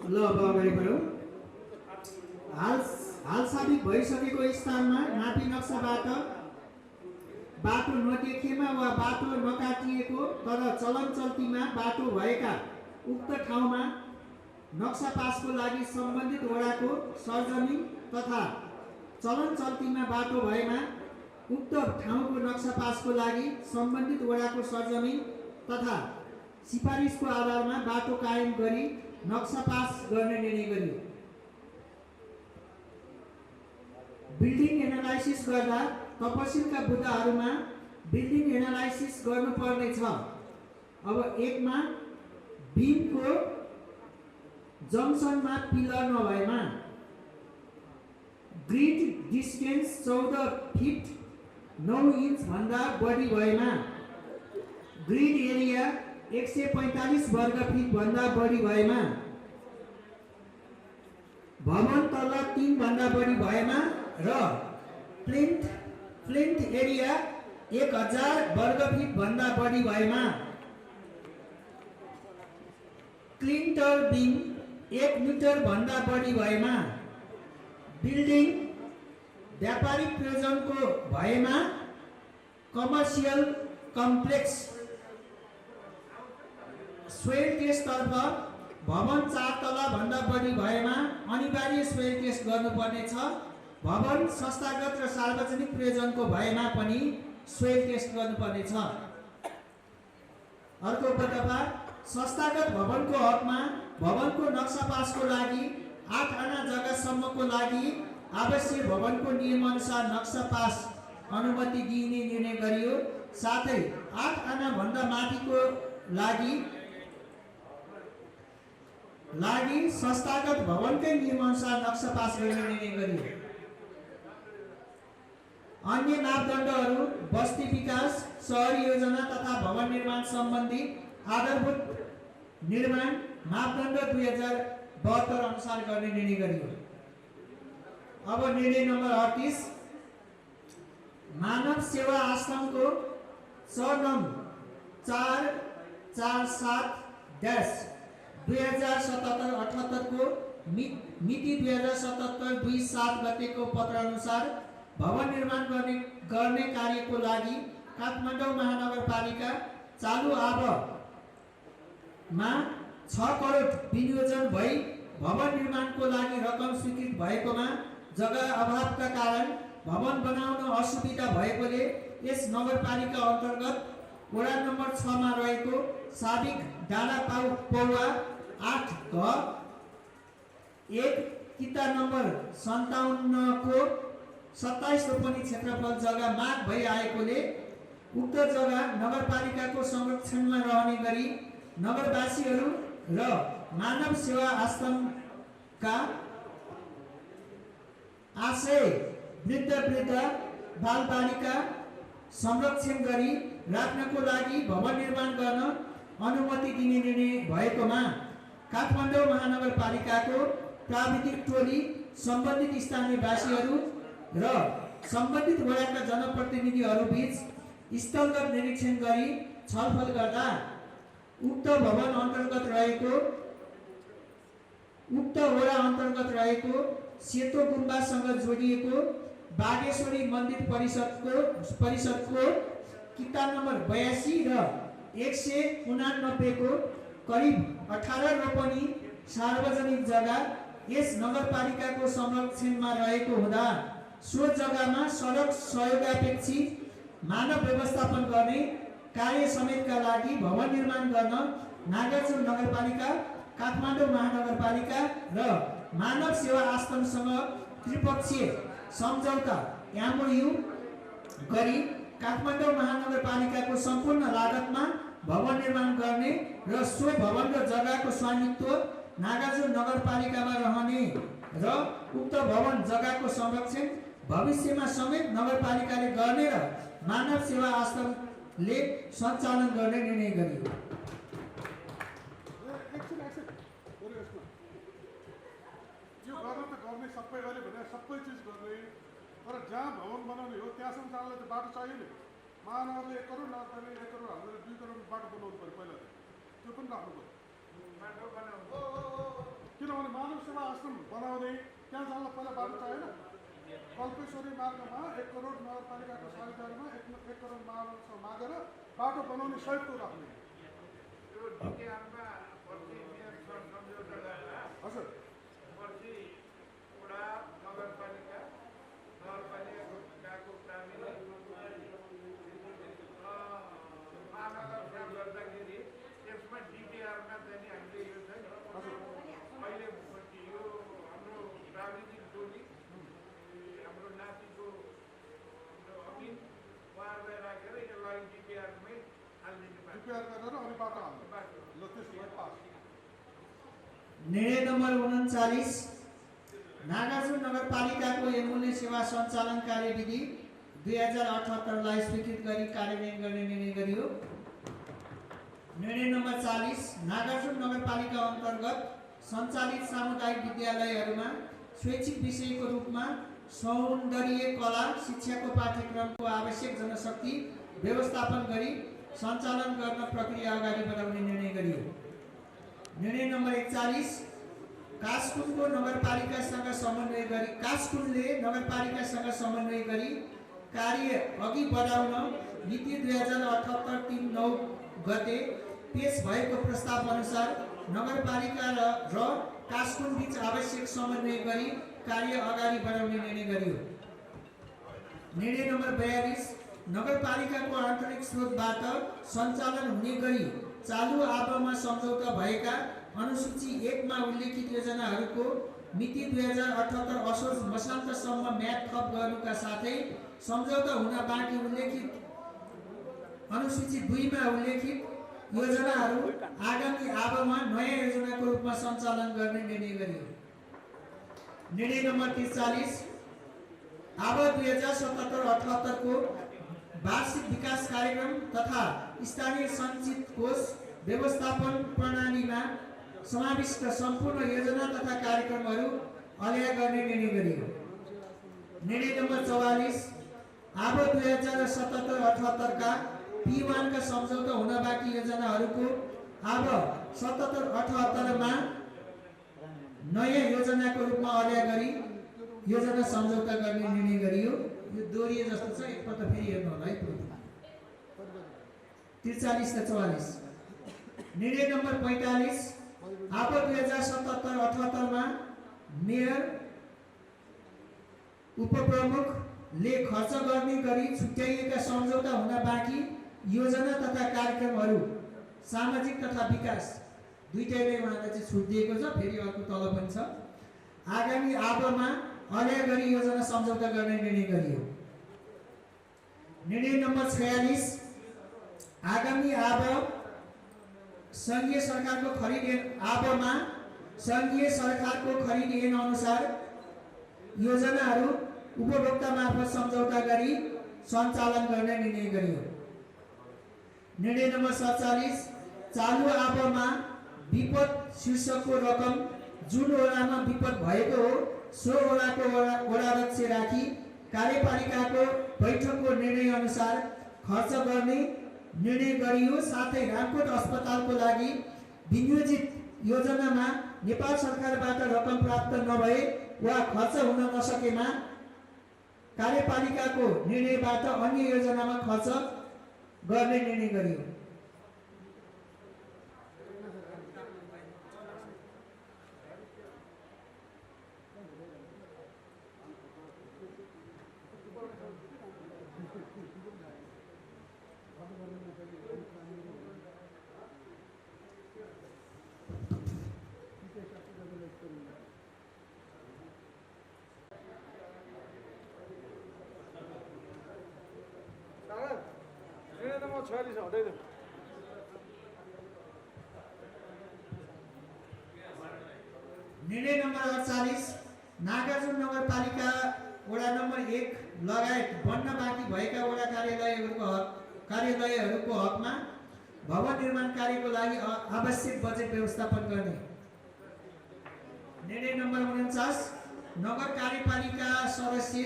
ल अब अगाडि बढौँ। हाल साबित भइसकेको स्थानमा नापी नक्साबाट बाटो नदेखिएमा वा बाटो नकाटिएको तर चलन चल्तीमा बाटो भएका उक्त ठाउँमा नक्सा पासको लागि सम्बन्धित वडाको सरजमिन तथा चलन चल्तीमा बाटो भएमा उक्त ठाउँको नक्सा पासको लागि सम्बन्धित वडाको सरजमिन तथा सिफारिसको आधारमा बाटो कायम गरी नक्सा पास गर्ने निर्णय गरियो। बिल्डिङ एनालाइसिस गर्दा तपसिलका बुदाहरूमा बिल्डिङ एनालाइसिस गर्नुपर्ने छ। अब 1 मा बिमको जङ्सनमा पिलर नभएमा, ग्रिड डिस्टेन्स 14 फिट 9 इन्च भन्दा बढी भएमा, ग्रिड एरिया 145 वर्ग फिट भन्दा बढी भएमा, भवन तल 3 भन्दा बढी भएमा र प्लिन्थ एरिया 1000 वर्ग फिट भन्दा बढी भएमा, क्लिन्टर बिम 1 मिटर भन्दा बढी भएमा, बिल्डिङ व्यापारिक प्रयोजनको भएमा, कमर्सियल कम्प्लेक्स सोइल टेस्टतर्फ भवन 4 तला भन्दा बढी भएमा अनिवार्य सोइल टेस्ट गर्नुपर्ने छ। भवन संस्थागत र सार्वजनिक प्रयोजनको भएमा पनि सोइल टेस्ट गर्नुपर्ने छ। अर्को उपदफा संस्थागत भवनको हकमा भवनको नक्सा पासको लागि 8 आना जग्गासम्मको लागि आवश्यक भवनको नियमअनुसार नक्सा पास अनुमति दिइने निर्णय गरियो। साथै 8 आना भन्दा माथिको लागि संस्थागत भवनकै नियमअनुसार नक्सा पास गर्ने निर्णय गरियो। अन्य मापदण्डहरू बस्ती विकास, शहरी योजना तथा भवन निर्माण सम्बन्धी आधारभूत निर्माण मापदण्ड 2072 अनुसार गर्ने निर्णय गरियो। अब निर्णय नम्बर 38 मानव सेवा आश्रमको स नं 447 2077-78 को मिति 2077-27 गतेको पत्र अनुसार भवन निर्माण गर्ने कार्यको लागि काठमाडौँ महानगरपालिका चालु आबमा 6 करोड विनियोजन भई भवन निर्माणको लागि रकम स्वीकृत भएकोमा जग्गा अभावका कारण भवन बनाउन असुविधा भएकोले यस नगरपालिका अन्तर्गत वडा नम्बर 6 मा रहेको साबिक डाँडा पौवा 8 घ 1 किता नम्बर 57 को 27 रोपनी क्षेत्रफल जग्गा माग भइआएकोले उक्त जग्गा नगरपालिकाको संरक्षणमा रहने गरी नगरवासीहरू र मानव सेवा आश्रमका आशय वृद्ध बालबालिका संरक्षण गरी राख्नको लागि भवन निर्माण गर्न अनुमति दिने निर्णय भएकोमा काठमाडौँ महानगरपालिकाको प्राविधिक टोली सम्बन्धित स्थानीयवासीहरू र सम्बन्धित वडाका जनप्रतिनिधिहरू बीच स्थलगत निरीक्षण गरी छलफल गर्दा उक्त वडा अन्तर्गत रहेको सेतो गुम्बासँग जोडिएको बागेश्वरी मन्दिर परिषदको किता नम्बर 82 र 189 को करिब 18 रोपनी सार्वजनिक जग्गा यस नगरपालिकाको संरक्षणमा रहेको हुँदा सो जग्गामा सडक सहयोगापेक्षी मानव व्यवस्थापन गर्ने कार्य समेतका लागि भवन निर्माण गर्न नागार्जुन नगरपालिका, काठमाडौँ महानगरपालिका र मानव सेवा आश्रमसँग त्रिपक्षीय सम्झौता एमओयू गरी काठमाडौँ महानगरपालिकाको सम्पूर्ण लागतमा भवन निर्माण गर्ने र सो भवन र जग्गाको स्वामित्व नागार्जुन नगरपालिकामा रहने र उक्त भवन जग्गाको संरक्षण भविष्यमा समेत नगरपालिकाले गर्ने र मानव सेवा आश्रमले सञ्चालन गर्ने निर्णय गरियो। यो गर्न त गर्ने सबै गरे भने सबै चिज गर्ने, तर जहाँ भवन बनाउने हो त्यहाँसम्म जाँदा त बाटो चाहियो नि। महानगरले 1 करोड, नगरपालिकाले 1 करोड, हामीले 2 करोड बाटो बनाउनु पर्यो पहिला, त्यो पनि राख्नु पर्यो। किनभने मानव सेवा आश्रम बनाउने त्यहाँ जाँदा पहिला बाटो चाहिएन। कल्पेश्वरी मार्गमा 1 करोड नगरपालिकाको साझेदारीमा 1 करोड महानगरसँग मागेर बाटो बनाउने सहितको राख्ने। हजुर निर्णय नम्बर 39 नागार्जुन नगरपालिकाको एमओले सेवा सञ्चालन कार्यविधि 2078 लाई स्वीकृत गरी कार्यान्वयन गर्ने निर्णय गरियो। निर्णय नम्बर 40 नागार्जुन नगरपालिका अन्तर्गत सञ्चालित सामुदायिक विद्यालयहरूमा शैक्षिक विषयको रूपमा सौन्दर्य कला शिक्षाको पाठ्यक्रमको आवश्यक जनशक्ति व्यवस्थापन गरी सञ्चालन गर्न प्रक्रिया अगाडि बढाउने निर्णय गरियो। निर्णय नम्बर 41 कास्कुनको नगरपालिकासँग समन्वय गरी कार्य अघि बढाउन मिति 2078-39 गते पेश भएको प्रस्ताव अनुसार नगरपालिका र कास्कुन बीच आवश्यक समन्वय गरी कार्य अगाडि बढाउने निर्णय गरियो। निर्णय नम्बर 42 नगरपालिकाको आन्तरिक स्रोतबाट सञ्चालन हुने गरी चालु आबमा सम्झौता भएका अनुसूची 1 मा उल्लेखित योजनाहरूको मिति 2078 असोज मसान्तसम्म म्याद थप गर्नुका साथै सम्झौता हुन बाँकी उल्लेखित अनुसूची 2 मा उल्लेखित योजनाहरू आगामी आबमा नयाँ योजनाको रूपमा सञ्चालन गर्ने निर्णय गरियो। निर्णय नम्बर 43 आब 2077-78 को वार्षिक विकास कार्यक्रम तथा स्थानीय सञ्चित कोष व्यवस्थापन प्रणालीमा समाविष्ट सम्पूर्ण योजना तथा कार्यक्रमहरू अल्याह गर्ने निर्णय गरियो। निर्णय नम्बर 44 आब 2077-78 का P1 का सम्झौता हुन बाँकी योजनाहरूको आब 77-78 मा नयाँ योजनाको रूपमा अर्या गरी योजना सम्झौता गर्ने निर्णय गरियो। यो दोहोरिए जस्तो छ, एकपल्ट फेरि हेर्नु होला है। 43 र 44 निर्णय नम्बर 45 अब 2077-78 मा मेयर उपप्रमुखले खर्च गर्ने गरी छुट्याइएका सम्झौता हुन बाँकी योजना तथा कार्यक्रमहरू सामाजिक तथा विकास दुईटैमै उहाँलाई चाहिँ छुट दिएको छ। फेरि अर्को तल पनि छ। आगामी आबमा अर्या गरी योजना सम्झौता गर्ने निर्णय गरियो। निर्णय नम्बर 46 आगामी आब सङ्घीय सरकारको खरिद आबमा सङ्घीय सरकारको खरिद ऐन अनुसार योजनाहरू उपभोक्ता मार्फत सम्झौता गरी सञ्चालन गर्ने निर्णय गरियो। निर्णय नम्बर 47 चालु आबमा विपद शीर्षकको रकम जुन वडामा विपद भएको हो सो वडाको वडाध्यक्ष राखी कार्यपालिकाको बैठकको निर्णय अनुसार खर्च गर्ने निर्णय गरियो। साथै रामकोट अस्पतालको लागि विनियोजित योजनामा नेपाल सरकारबाट रकम प्राप्त नभए वा खर्च हुन नसकेमा कार्यपालिकाको निर्णयबाट अन्य योजनामा खर्च गर्ने निर्णय गरियो। निर्णय नम्बर 48 नागार्जुन नगरपालिका वडा नम्बर 1 लगायत बन्न बाँकी भएका वडा कार्यालयहरूको हकमा भवन निर्माण कार्यको लागि आवश्यक बजेट व्यवस्थापन गर्ने। निर्णय नम्बर 49 नगर कार्यपालिका सदस्य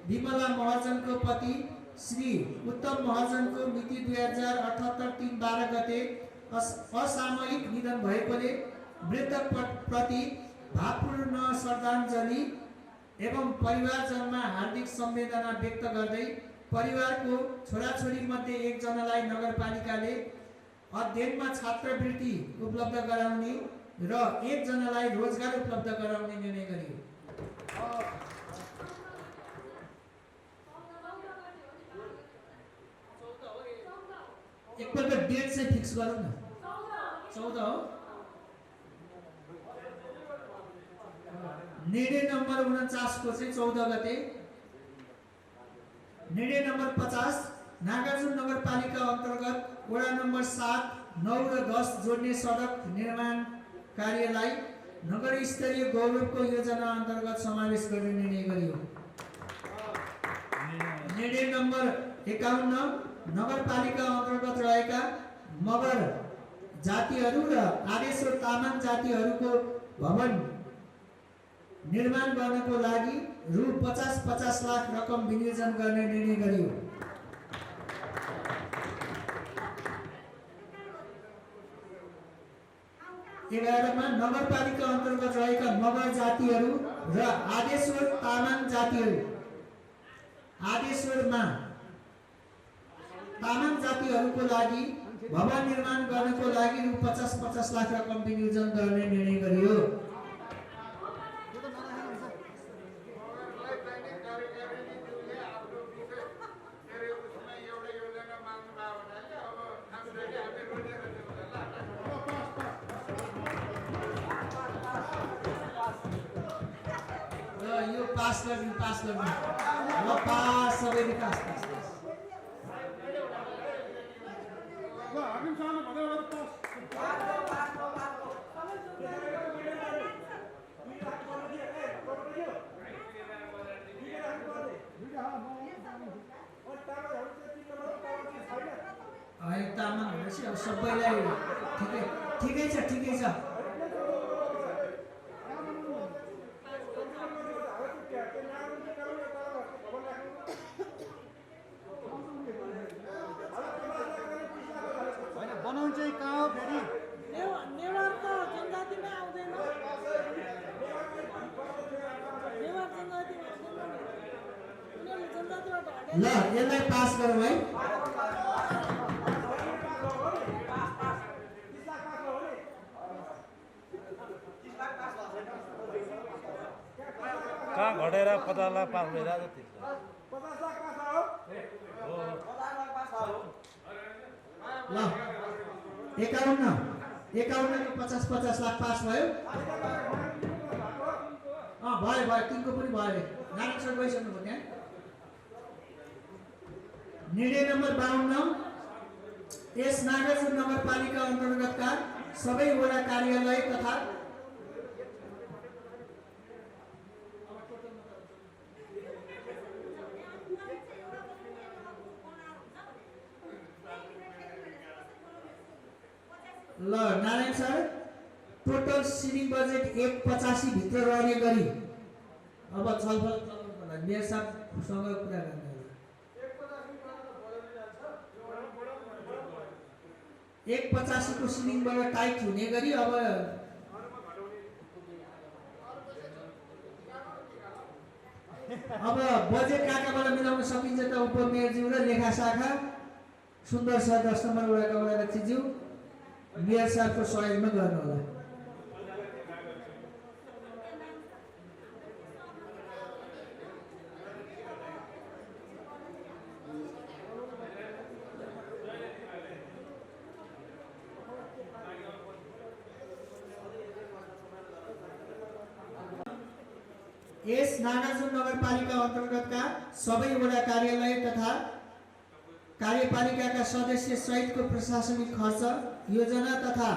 विमला महर्जनको पति श्री उत्तम महर्जनको मिति 2078-3-12 गते असामयिक निधन भएकोले मृतक प्रति भावपूर्ण श्रद्धाञ्जली एवं परिवारजनमा हार्दिक संवेदना व्यक्त गर्दै परिवारको छोराछोरी मध्ये एकजनालाई नगरपालिकाले अध्ययनमा छात्रवृत्ति उपलब्ध गराउने र एकजनालाई रोजगार उपलब्ध गराउने निर्णय गरियो। एकपल्ट डेट चाहिँ फिक्स गरौँ न। 14 हो। निर्णय नम्बर 49 को चाहिँ 14 गते। निर्णय नम्बर 50 नागार्जुन नगरपालिका अन्तर्गत वडा नम्बर 7, 9 र 10 जोड्ने सडक निर्माण कार्यलाई नगर स्तरीय गौरवको योजना अन्तर्गत समावेश गर्ने निर्णय गरियो। निर्णय नम्बर 51 नगरपालिका अन्तर्गत रहेका मगर जातिहरू र आदेश्वर तामाङ जातिहरूको भवन निर्माण गर्नको लागि रु 50 लाख रकम विनियोजन गर्ने निर्णय गरियो। एघारमा नगरपालिका अन्तर्गत रहेका मगर जातिहरू र आदेश्वर तामाङ जातिहरू आदेश्वरमा तामाङ जातिहरूको लागि भवन निर्माण गर्नको लागि रु 50 लाख रकम विनियोजन गर्ने निर्णय गरियो। पास गर्नु ल पास सबैले पास तामाङ भनेपछि अब सबैलाई ठिकै छ। बनाउनु चाहिँ कहाँ हो फेरि? ल यसलाई पास गरौँ है। कहाँ घटेर 50 लाख पास भइरहेको छ। 50 लाख पास हो। ल 51 को 50 लाख पास भयो। भयो तिनको पनि भयो। नारायण सर गइसक्नुभयो त्यहाँ। निर्णय नम्बर 52 यस नागार्जुन नगरपालिका अन्तर्गतका सबै वडा कार्यालय तथा ल Narayan sir total ceiling budget 185 भित्र रहने गरी अब छलफल गर्नुपर्ला। मेयर साहबसँग कुरा गर्नु। 185 को सिलिङबाट टाइट हुने गरी अब बजेट कहाँबाट मिलाउन सकिन्छ त उपमेयरज्यू र लेखा शाखा सुन्दर सर 10 नम्बर वडाका वडाध्यक्षज्यू मेयर साहबको सहयोगमा गर्नु होला। यस नागार्जुन नगरपालिका अन्तर्गतका सबै वडा कार्यालय तथा कार्यपालिकाका सदस्य सहितको प्रशासनिक खर्च योजना तथा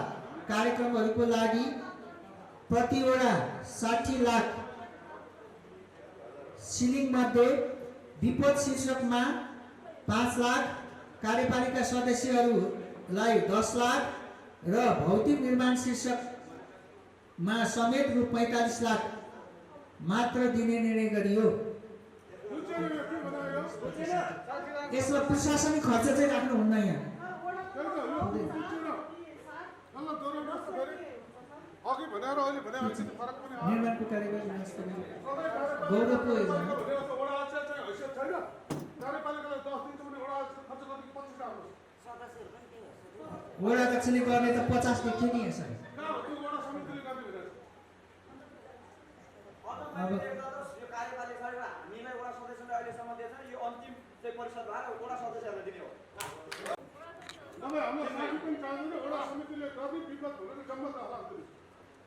कार्यक्रमहरूको लागि प्रति वडा 60 लाख सिलिङ मध्ये विपद शीर्षकमा 5 लाख, कार्यपालिका सदस्यहरूलाई 10 लाख र भौतिक निर्माण शीर्षकमा समेत रु 45 लाख मात्र दिने निर्णय गरियो। यसमा प्रशासनिक खर्च चाहिँ राख्नुहुन्न यहाँ। निर्माणको कार्यवाही गौरवको योजना वडा अध्यक्षले गर्ने त 50 लेख्थ्यो नि यसरी।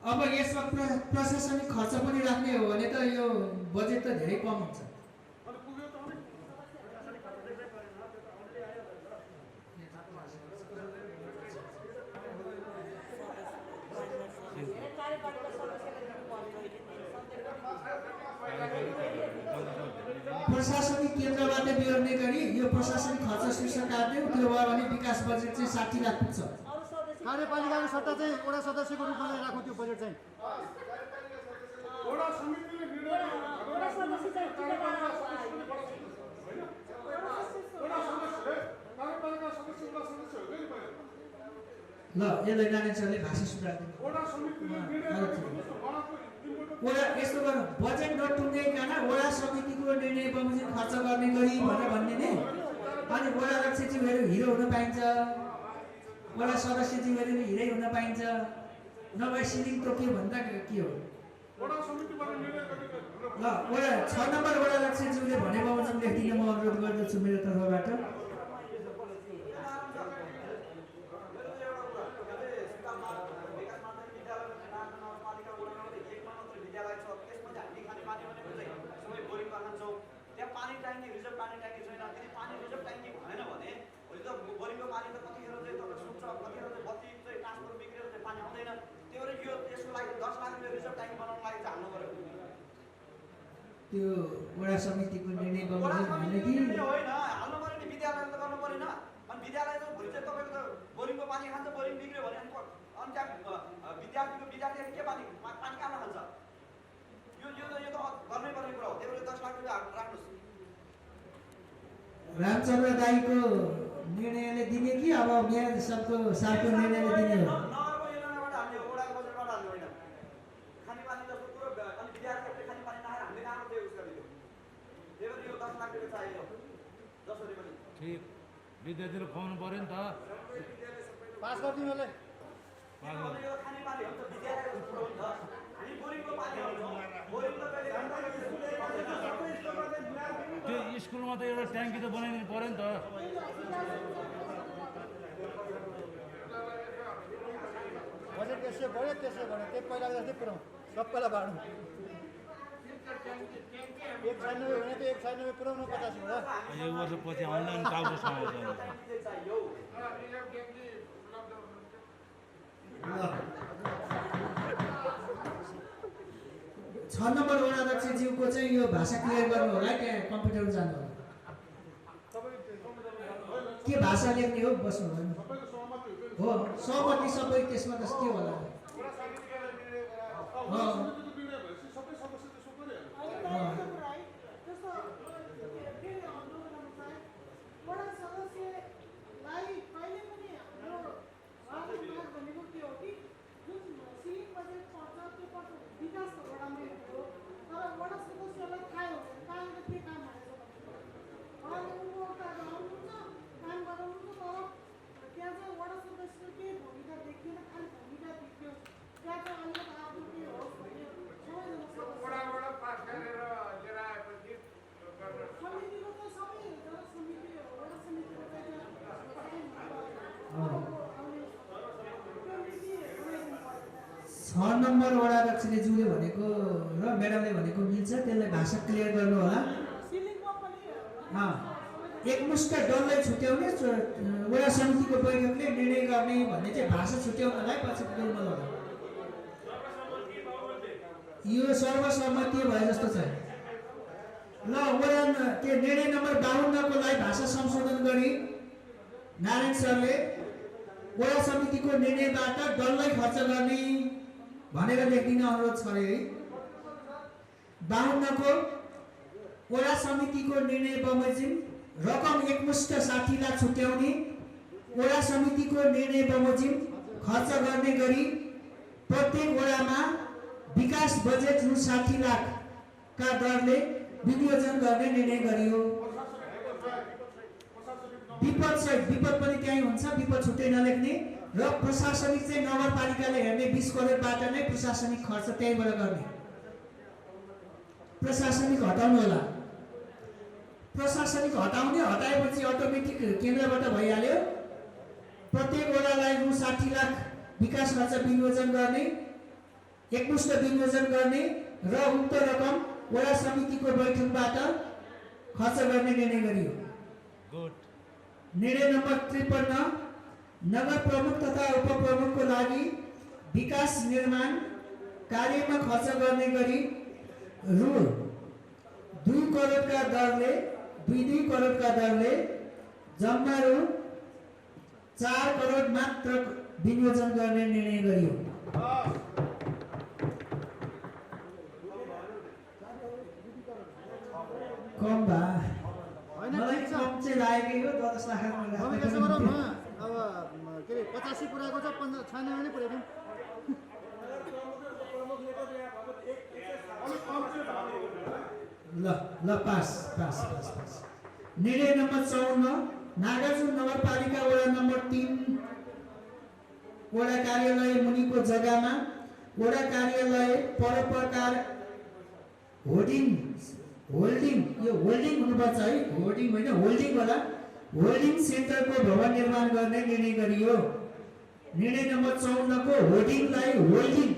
अब यसमा प्रशासनिक खर्च पनि राख्ने हो भने त यो बजेट त धेरै कम हुन्छ। प्रशासनिक केन्द्रबाट बिहोर्ने गरी यो प्रशासनिक खर्च शीर्षक काट्यो, त्यो भयो भने विकास बजेट चाहिँ 60 लाख पुग्छ। कार्यपालिकाको सट्टा चाहिँ वडा सदस्यको रूपमा राख्नु त्यो बजेट चाहिँ ल यसलाई नारायण सरले भाषा सुधार दिनु। वडा यस्तो गर्नु बजेट नटुङ्गाइकन वडा समितिको निर्णय बमोजिम खर्च गर्ने गरी भनेर भन्ने नि। अनि वडा अध्यक्षज्यूहरू हिरो हुन पाइन्छ, वडा सदस्यज्यूहरू पनि हिरै हुन पाइन्छ, नभए सिलिङ तोक्यो भन्दा के हो। ल वडा 6 नम्बर वडा अध्यक्षज्यूले भने बमोजिम लेखिदिन म अनुरोध गर्दछु मेरो तर्फबाट। त्यो वडा समितिको निर्णय बमोजिम होइन कि होइन हाल्नु पर्यो नि, विद्यालयले त गर्नु परेन। अनि विद्यालय त भोलि चाहिँ तपाईँको त बोरिङको पानी खान्छ, बोरिङ बिग्रियो भने अनि त्यहाँ विद्यार्थीहरूले के पानी कहाँबाट खान्छ? यो त गर्नै पर्ने कुरा हो। त्यही भएर 10 लाख रुपियाँ राख्नुहोस्। रामचन्द्र दाईको निर्णयले दिने कि अब मेयर साहबको निर्णयले दिने हो? नगरको योजनाबाट हाल्ने हो, वडाको बजेटबाट हाल्ने होइन। खानेपानी जस्तो कुरो अनि विद्यार्थीहरूले खानेपानी नखाएर हामीले कहाँबाट त्यो उस गरिदियो। त्यही भएर यो 10 लाख रुपियाँ चाहियो। ठिक विद्यार्थीले खुवाउनु पऱ्यो नि त पास गरिदिनु होला त्यो स्कुलमा त एउटा ट्याङ्की त बनाइदिनु पऱ्यो नि त बजेट त्यसै बढ्यो त्यसै बढ्यो त्यो पहिला जस्तै पुऱ्याउँ सबैलाई बाँडौँ 196 भने त 196 पुऱ्याउनु 85 होला यो वर्ष पछि अनलाइन टाउको समाउँछ छ नम्बर वडाध्यक्षज्यूको चाहिँ यो भाषा क्लियर गर्नु होला त्यहाँ कम्प्युटर जानु होला के भाषा लेख्ने हो बस्नु होला हो सहमति सबै त्यसमा त के होला नम्बर वडाध्यक्षले ज्यूले भनेको र म्याडमले भनेको मिल्छ त्यसलाई भाषा क्लियर गर्नु होला एकमुष्ट दललाई छुट्याउने वडा समितिको बैठकले निर्णय गर्ने भन्ने चाहिँ भाषा छुट्याउनलाई पछि बोल्नु होला यो सर्वसम्मति भए जस्तो छ ल वडा के निर्णय नम्बर 52 को लागि भाषा संशोधन गरी नारायण सरले वडा समितिको निर्णयबाट दललाई खर्च गर्ने भनेर लेखिदिन अनुरोध छ रे 52 को वडा समितिको निर्णय बमोजिम रकम एकमुष्ट 60 लाख छुट्याउने वडा समितिको निर्णय बमोजिम खर्च गर्ने गरी प्रत्येक वडामा विकास बजेट रु 60 लाख का दरले विनियोजन गर्ने निर्णय गरियो विपद पनि त्यही हुन्छ विपद छुट्टै नलेख्ने र प्रशासनिक चाहिँ नगरपालिकाले हेर्ने 20 करोडबाट नै प्रशासनिक खर्च त्यहीबाट गर्ने प्रशासनिक हटाउनु होला प्रशासनिक हटाएपछि अटोमेटिक केन्द्रबाट भइहाल्यो प्रत्येक वडालाई रु 60 लाख विकास खर्च विनियोजन गर्ने एकमुष्ट विनियोजन गर्ने र उक्त रकम वडा समितिको बैठकबाट खर्च गर्ने निर्णय गरियो निर्णय नम्बर 53 नगर प्रमुख तथा उपप्रमुखको लागि विकास निर्माण कार्यमा खर्च गर्ने गरी रु 2 करोडका दरले जम्मा रु 4 करोड मात्र विनियोजन गर्ने निर्णय गरियो कम बा मलाई कम चाहिँ लागेकै हो 10 लाख अब यसो गरौँ न अब के रे 85 पुराको छ 96 नै पुर्याइदिउँ ल पास निर्णय नम्बर 54 नागार्जुन नगरपालिका वडा नम्बर 3 वडा कार्यालय मुनिको जग्गामा वडा कार्यालय परोपकार होल्डिङ यो होल्डिङ हुनुपर्छ है होल्डिङ होइन होल्डिङ होला होल्डिङ सेन्टरको भवन निर्माण गर्ने निर्णय गरियो निर्णय नम्बर 54 को होल्डिङलाई होल्डिङ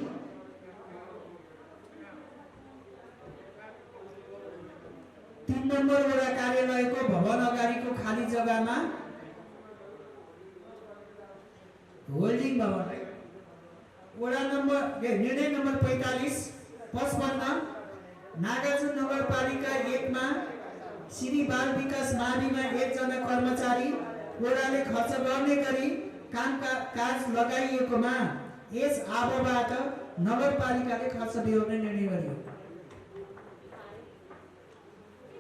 3 नम्बर वडा कार्यालयको भवन अगाडिको खाली जग्गामा होल्डिङ भवन वडा नम्बर निर्णय नम्बर 55 नागार्जुन नगरपालिका 1 मा श्री बाल विकास माविमा 1 जना कर्मचारी वडाले खर्च गर्ने गरी कामकाज लगाइएकोमा यस आबबाट नगरपालिकाले खर्च बेहोर्ने निर्णय गर्यो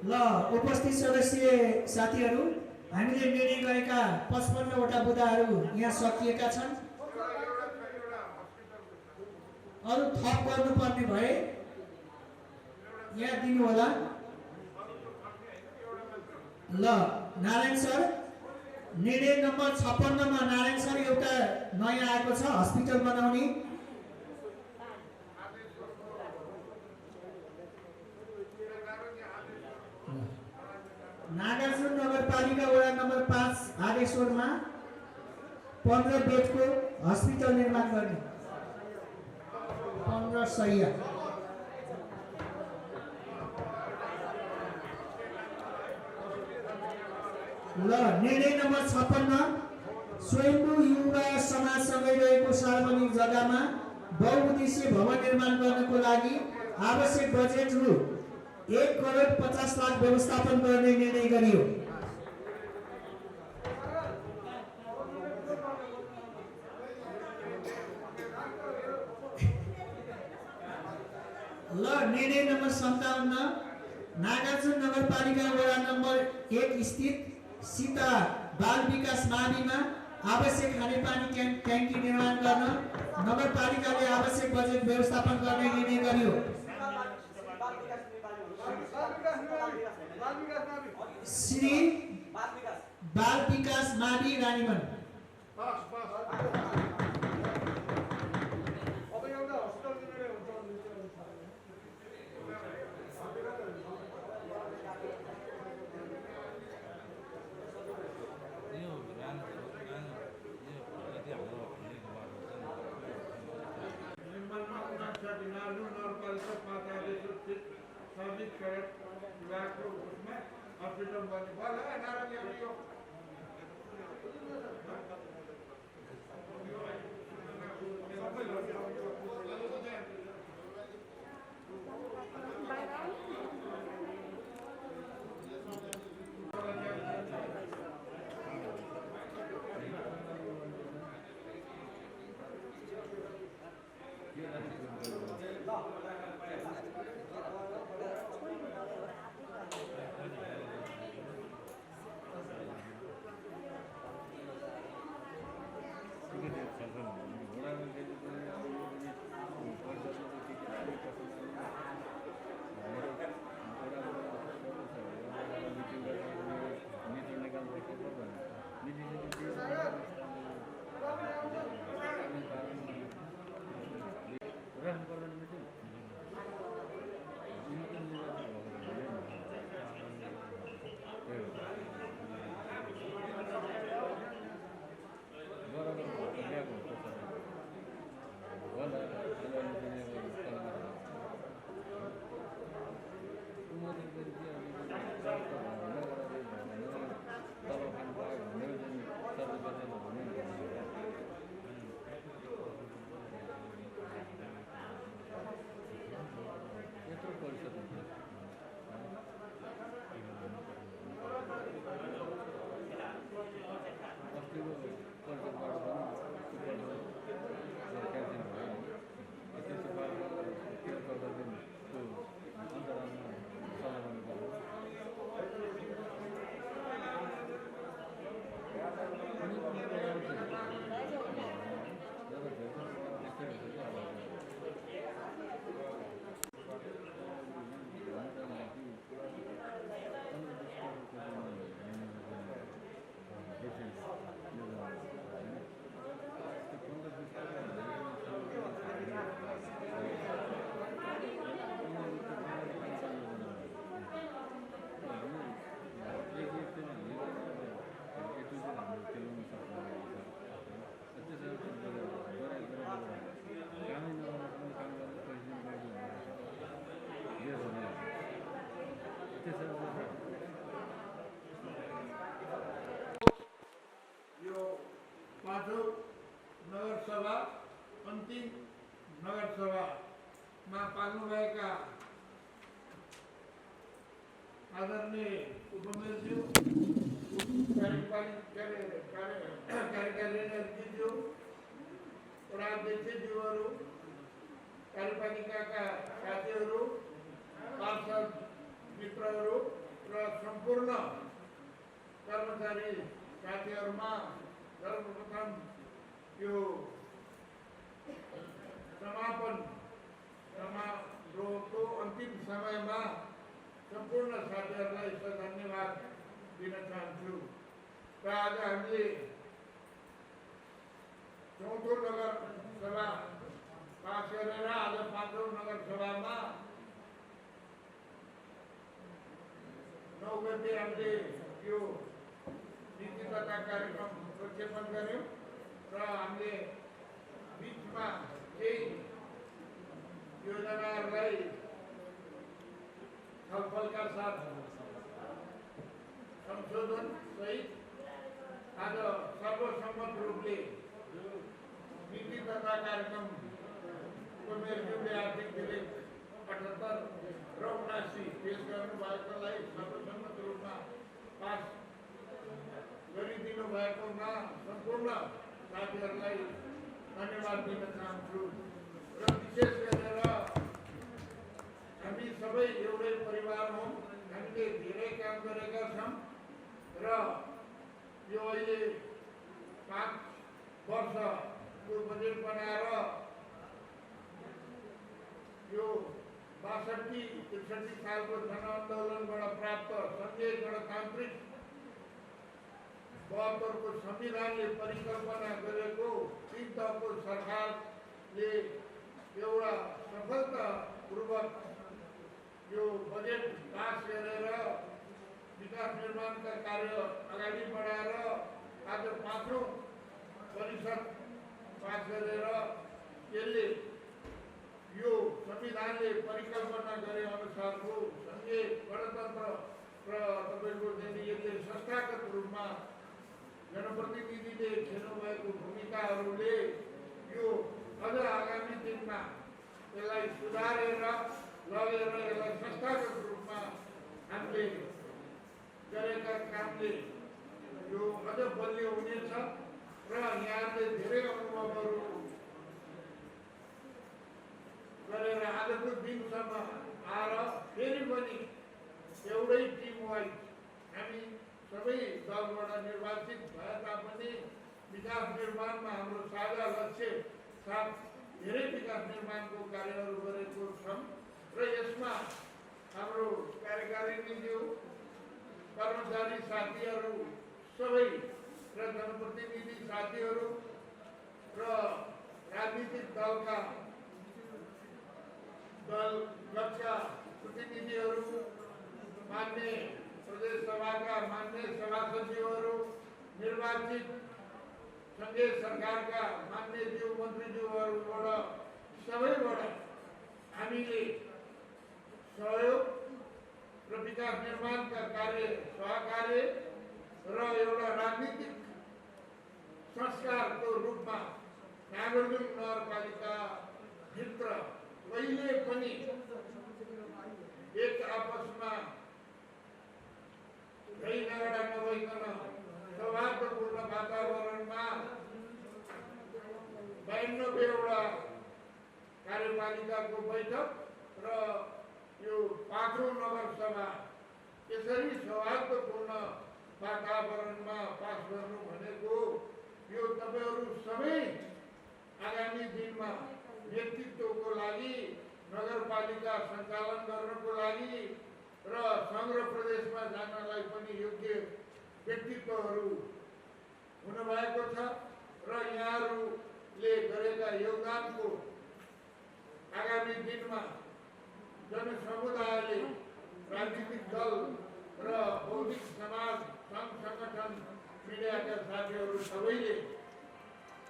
ल उपस्थित सदस्य साथीहरू हामीले निर्णय गरेका 55 वटा बुदाहरू यहाँ सकिएका छन् अरु थप गर्नुपर्ने भए यहाँ दिनु होला ल नारायण सर निर्णय नम्बर 56 मा नारायण सर एउटा नयाँ आएको छ हस्पिटल बनाउने नागार्जुन नगरपालिका वडा नम्बर 5 आदेश्वरमा 15 बेडको हस्पिटल निर्माण गर्ने 15 शैय्या ल निर्णय नम्बर 56 स्वयम्भू युवा समाजसँगै रहेको सार्वजनिक जग्गामा बहुउद्देश्य भवन निर्माण गर्नको लागि आवश्यक बजेट रु 1,50,00,000 व्यवस्थापन गर्ने निर्णय गरियो। ल निर्णय नम्बर 57 नागार्जुन नगरपालिका वडा नम्बर 1 स्थित सीता बाल विकास माविमा आवश्यक खानेपानी ट्याङ्की निर्माण गर्न नगरपालिकाले आवश्यक बजेट व्यवस्थापन गर्ने निर्णय गरियो। श्री बाल विकास मावि रानीवन हस्पिटल बन्ने भयो नारायण यो पाँचौं नगरसभा अन्तिम नगरसभामा पाल्नुभएका आदरणीय उपमेयरज्यू कार्यकारी अधिज्यू वडा अध्यक्षज्यूहरू कार्यपालिकाका साथीहरू पार्षद मित्रहरू र सम्पूर्ण कर्मचारी साथीहरूमा सर्वप्रथम यो समारोहको अन्तिम समयमा सम्पूर्ण साथीहरूलाई धन्यवाद दिन चाहन्छु र आज हामीले चौथो नगर सभा पास गरेर आज पाँचौँ नगर सभामा 9 गते हामीले यो नीति तथा कार्यक्रम प्रक्षेपण गर्यौँ र हामीले बिचमा केही योजनाहरूलाई छलफलका साथ संशोधन सहित आज सर्वसम्मत रूपले नीति तथा कार्यक्रमको मेलजुले आर्थिक विधेयक 78 र 79 पेश गर्नुभएकोलाई सर्वसम्मत रूपमा पास गरिदिनु भएकोमा सम्पूर्ण साथीहरूलाई धन्यवाद दिन चाहन्छु र विशेष गरेर हामी सबै एउटै परिवार हौँ। हामीले धेरै काम गरेका छौँ र यो अहिले 5 वर्षको बजेट बनाएर यो 62-63 सालको जनआन्दोलनबाट प्राप्त सङ्घीय गणतान्त्रिक 72 को संविधानले परिकल्पना गरेको 3 तहको सरकारले एउटा सफलतापूर्वक यो बजेट पास गरेर विकास निर्माणका कार्य अगाडि बढाएर आज 5औं परिषद पास गरेर यसले यो संविधानले परिकल्पना गरे अनुसारको सङ्घीय गणतन्त्र र तपाईँको यसले संस्थागत रूपमा जनप्रतिनिधिले खेल्नुभएको भूमिकाहरूले यो अझ आगामी दिनमा यसलाई सुधारेर लगेर यसलाई संस्थागत रूपमा हामीले गरेका कामले यो अझ बलियो हुनेछ र यहाँले धेरै अनुभवहरू गरेर आजको दिनसम्म आएर फेरि पनि एउटै टिम वाइज हामी सबै दलबाट निर्वाचित भए तापनि विकास निर्माणमा हाम्रो साझा लक्ष्य साथ धेरै विकास निर्माणको कार्यहरू गरेको छौँ र यसमा हाम्रो कार्यकारिणीज्यू कर्मचारी साथीहरू सबै र जनप्रतिनिधि साथीहरू र राजनीतिक दलका दलका प्रतिनिधिहरू मान्य प्रदेश सभाका मान्य सभासचिवहरू निर्वाचित सङ्घीय सरकारका मान्यज्यू मन्त्रीज्यूहरूबाट सबैबाट हामीले सहयोग र विकास निर्माणका कार्य सहकार्य र एउटा राजनीतिक संस्कारको रूपमा नागरजुङ नगरपालिका भित्र कहिले पनि एक आपसमा झै झगडा नभइकन सौहार्दपूर्ण वातावरणमा 92वटा कार्यपालिकाको बैठक र यो 5औं नगर सभा यसरी सौहार्दपूर्ण वातावरणमा पास गर्नु भनेको यो तपाईहरू सबै आगामी दिनमा नेतृत्वको लागि नगरपालिका सञ्चालन गर्नको लागि र सङ्घ र प्रदेशमा जानलाई पनि योग्य व्यक्तित्वहरू हुनुभएको छ र यहाँहरूले गरेका योगदानको आगामी दिनमा जनसमुदायले राजनीतिक दल र बौद्धिक समाज सङ्घ सङ्गठन मिडियाका साथीहरू सबैले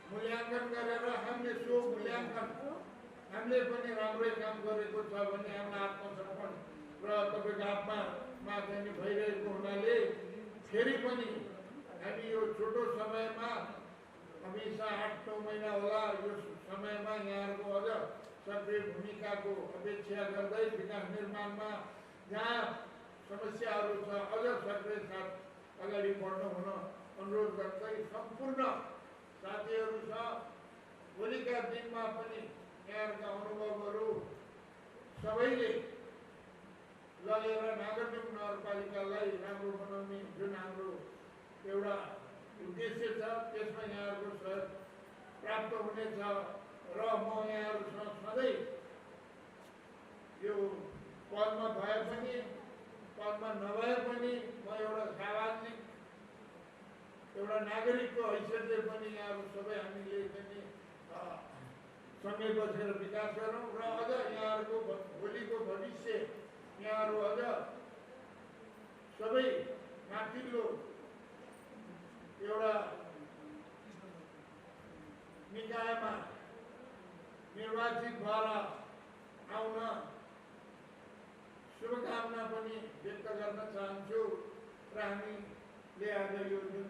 मूल्याङ्कन गरेर हामीले सो मूल्याङ्कन हामीले पनि राम्रै काम गरेको छ भन्ने हामीलाई आत्मसमर्पण र तपाईँको आत्मामा चाहिँ भइरहेको हुनाले फेरि पनि हामी यो छोटो समयमा हमेसा 8-9 महिना होला यो समयमा यहाँहरूको अझ सक्रिय भूमिकाको अपेक्षा गर्दै विकास निर्माणमा जहाँ समस्याहरू छ अझ सक्रिय साथ अगाडि बढ्नु हुन अनुरोध गर्दै सम्पूर्ण साथीहरू छ भोलिका दिनमा पनि यहाँहरूका अनुभवहरू सबैले लगेर नागरजुङ नगरपालिकालाई राम्रो बनाउने जुन हाम्रो एउटा उद्देश्य छ त्यसमा यहाँहरूको सहयोग प्राप्त हुनेछ र म यहाँहरूसँग सधैँ यो पदमा भए पनि पदमा नभए पनि म एउटा सार्वजनिक एउटा नागरिकको हैसियतले पनि यहाँहरू सबै हामीले चाहिँ सँगै बसेर विकास गरौँ र अझ यहाँहरूको भोलिको भविष्य यहाँहरू अझ सबै माथिल्लो एउटा निकायमा निर्वाचित भएर आउन शुभकामना पनि व्यक्त गर्न चाहन्छु र हामीले आज यो जुन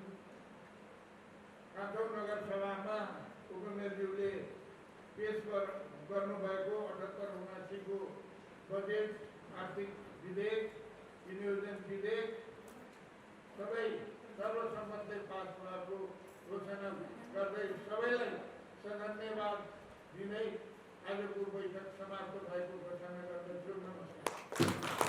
8औं नगरसभामा उपेन्द्रज्यूले पेश गर्नुभएको 78-79 को बजेट आर्थिक विधेयक विनियोजन विधेयक सबै सर्वसम्मतले पास भएको घोषणा गर्दै सबैलाई धन्यवाद दिँदै आजको बैठक समाप्त भएको घोषणा गर्दछु। नमस्कार।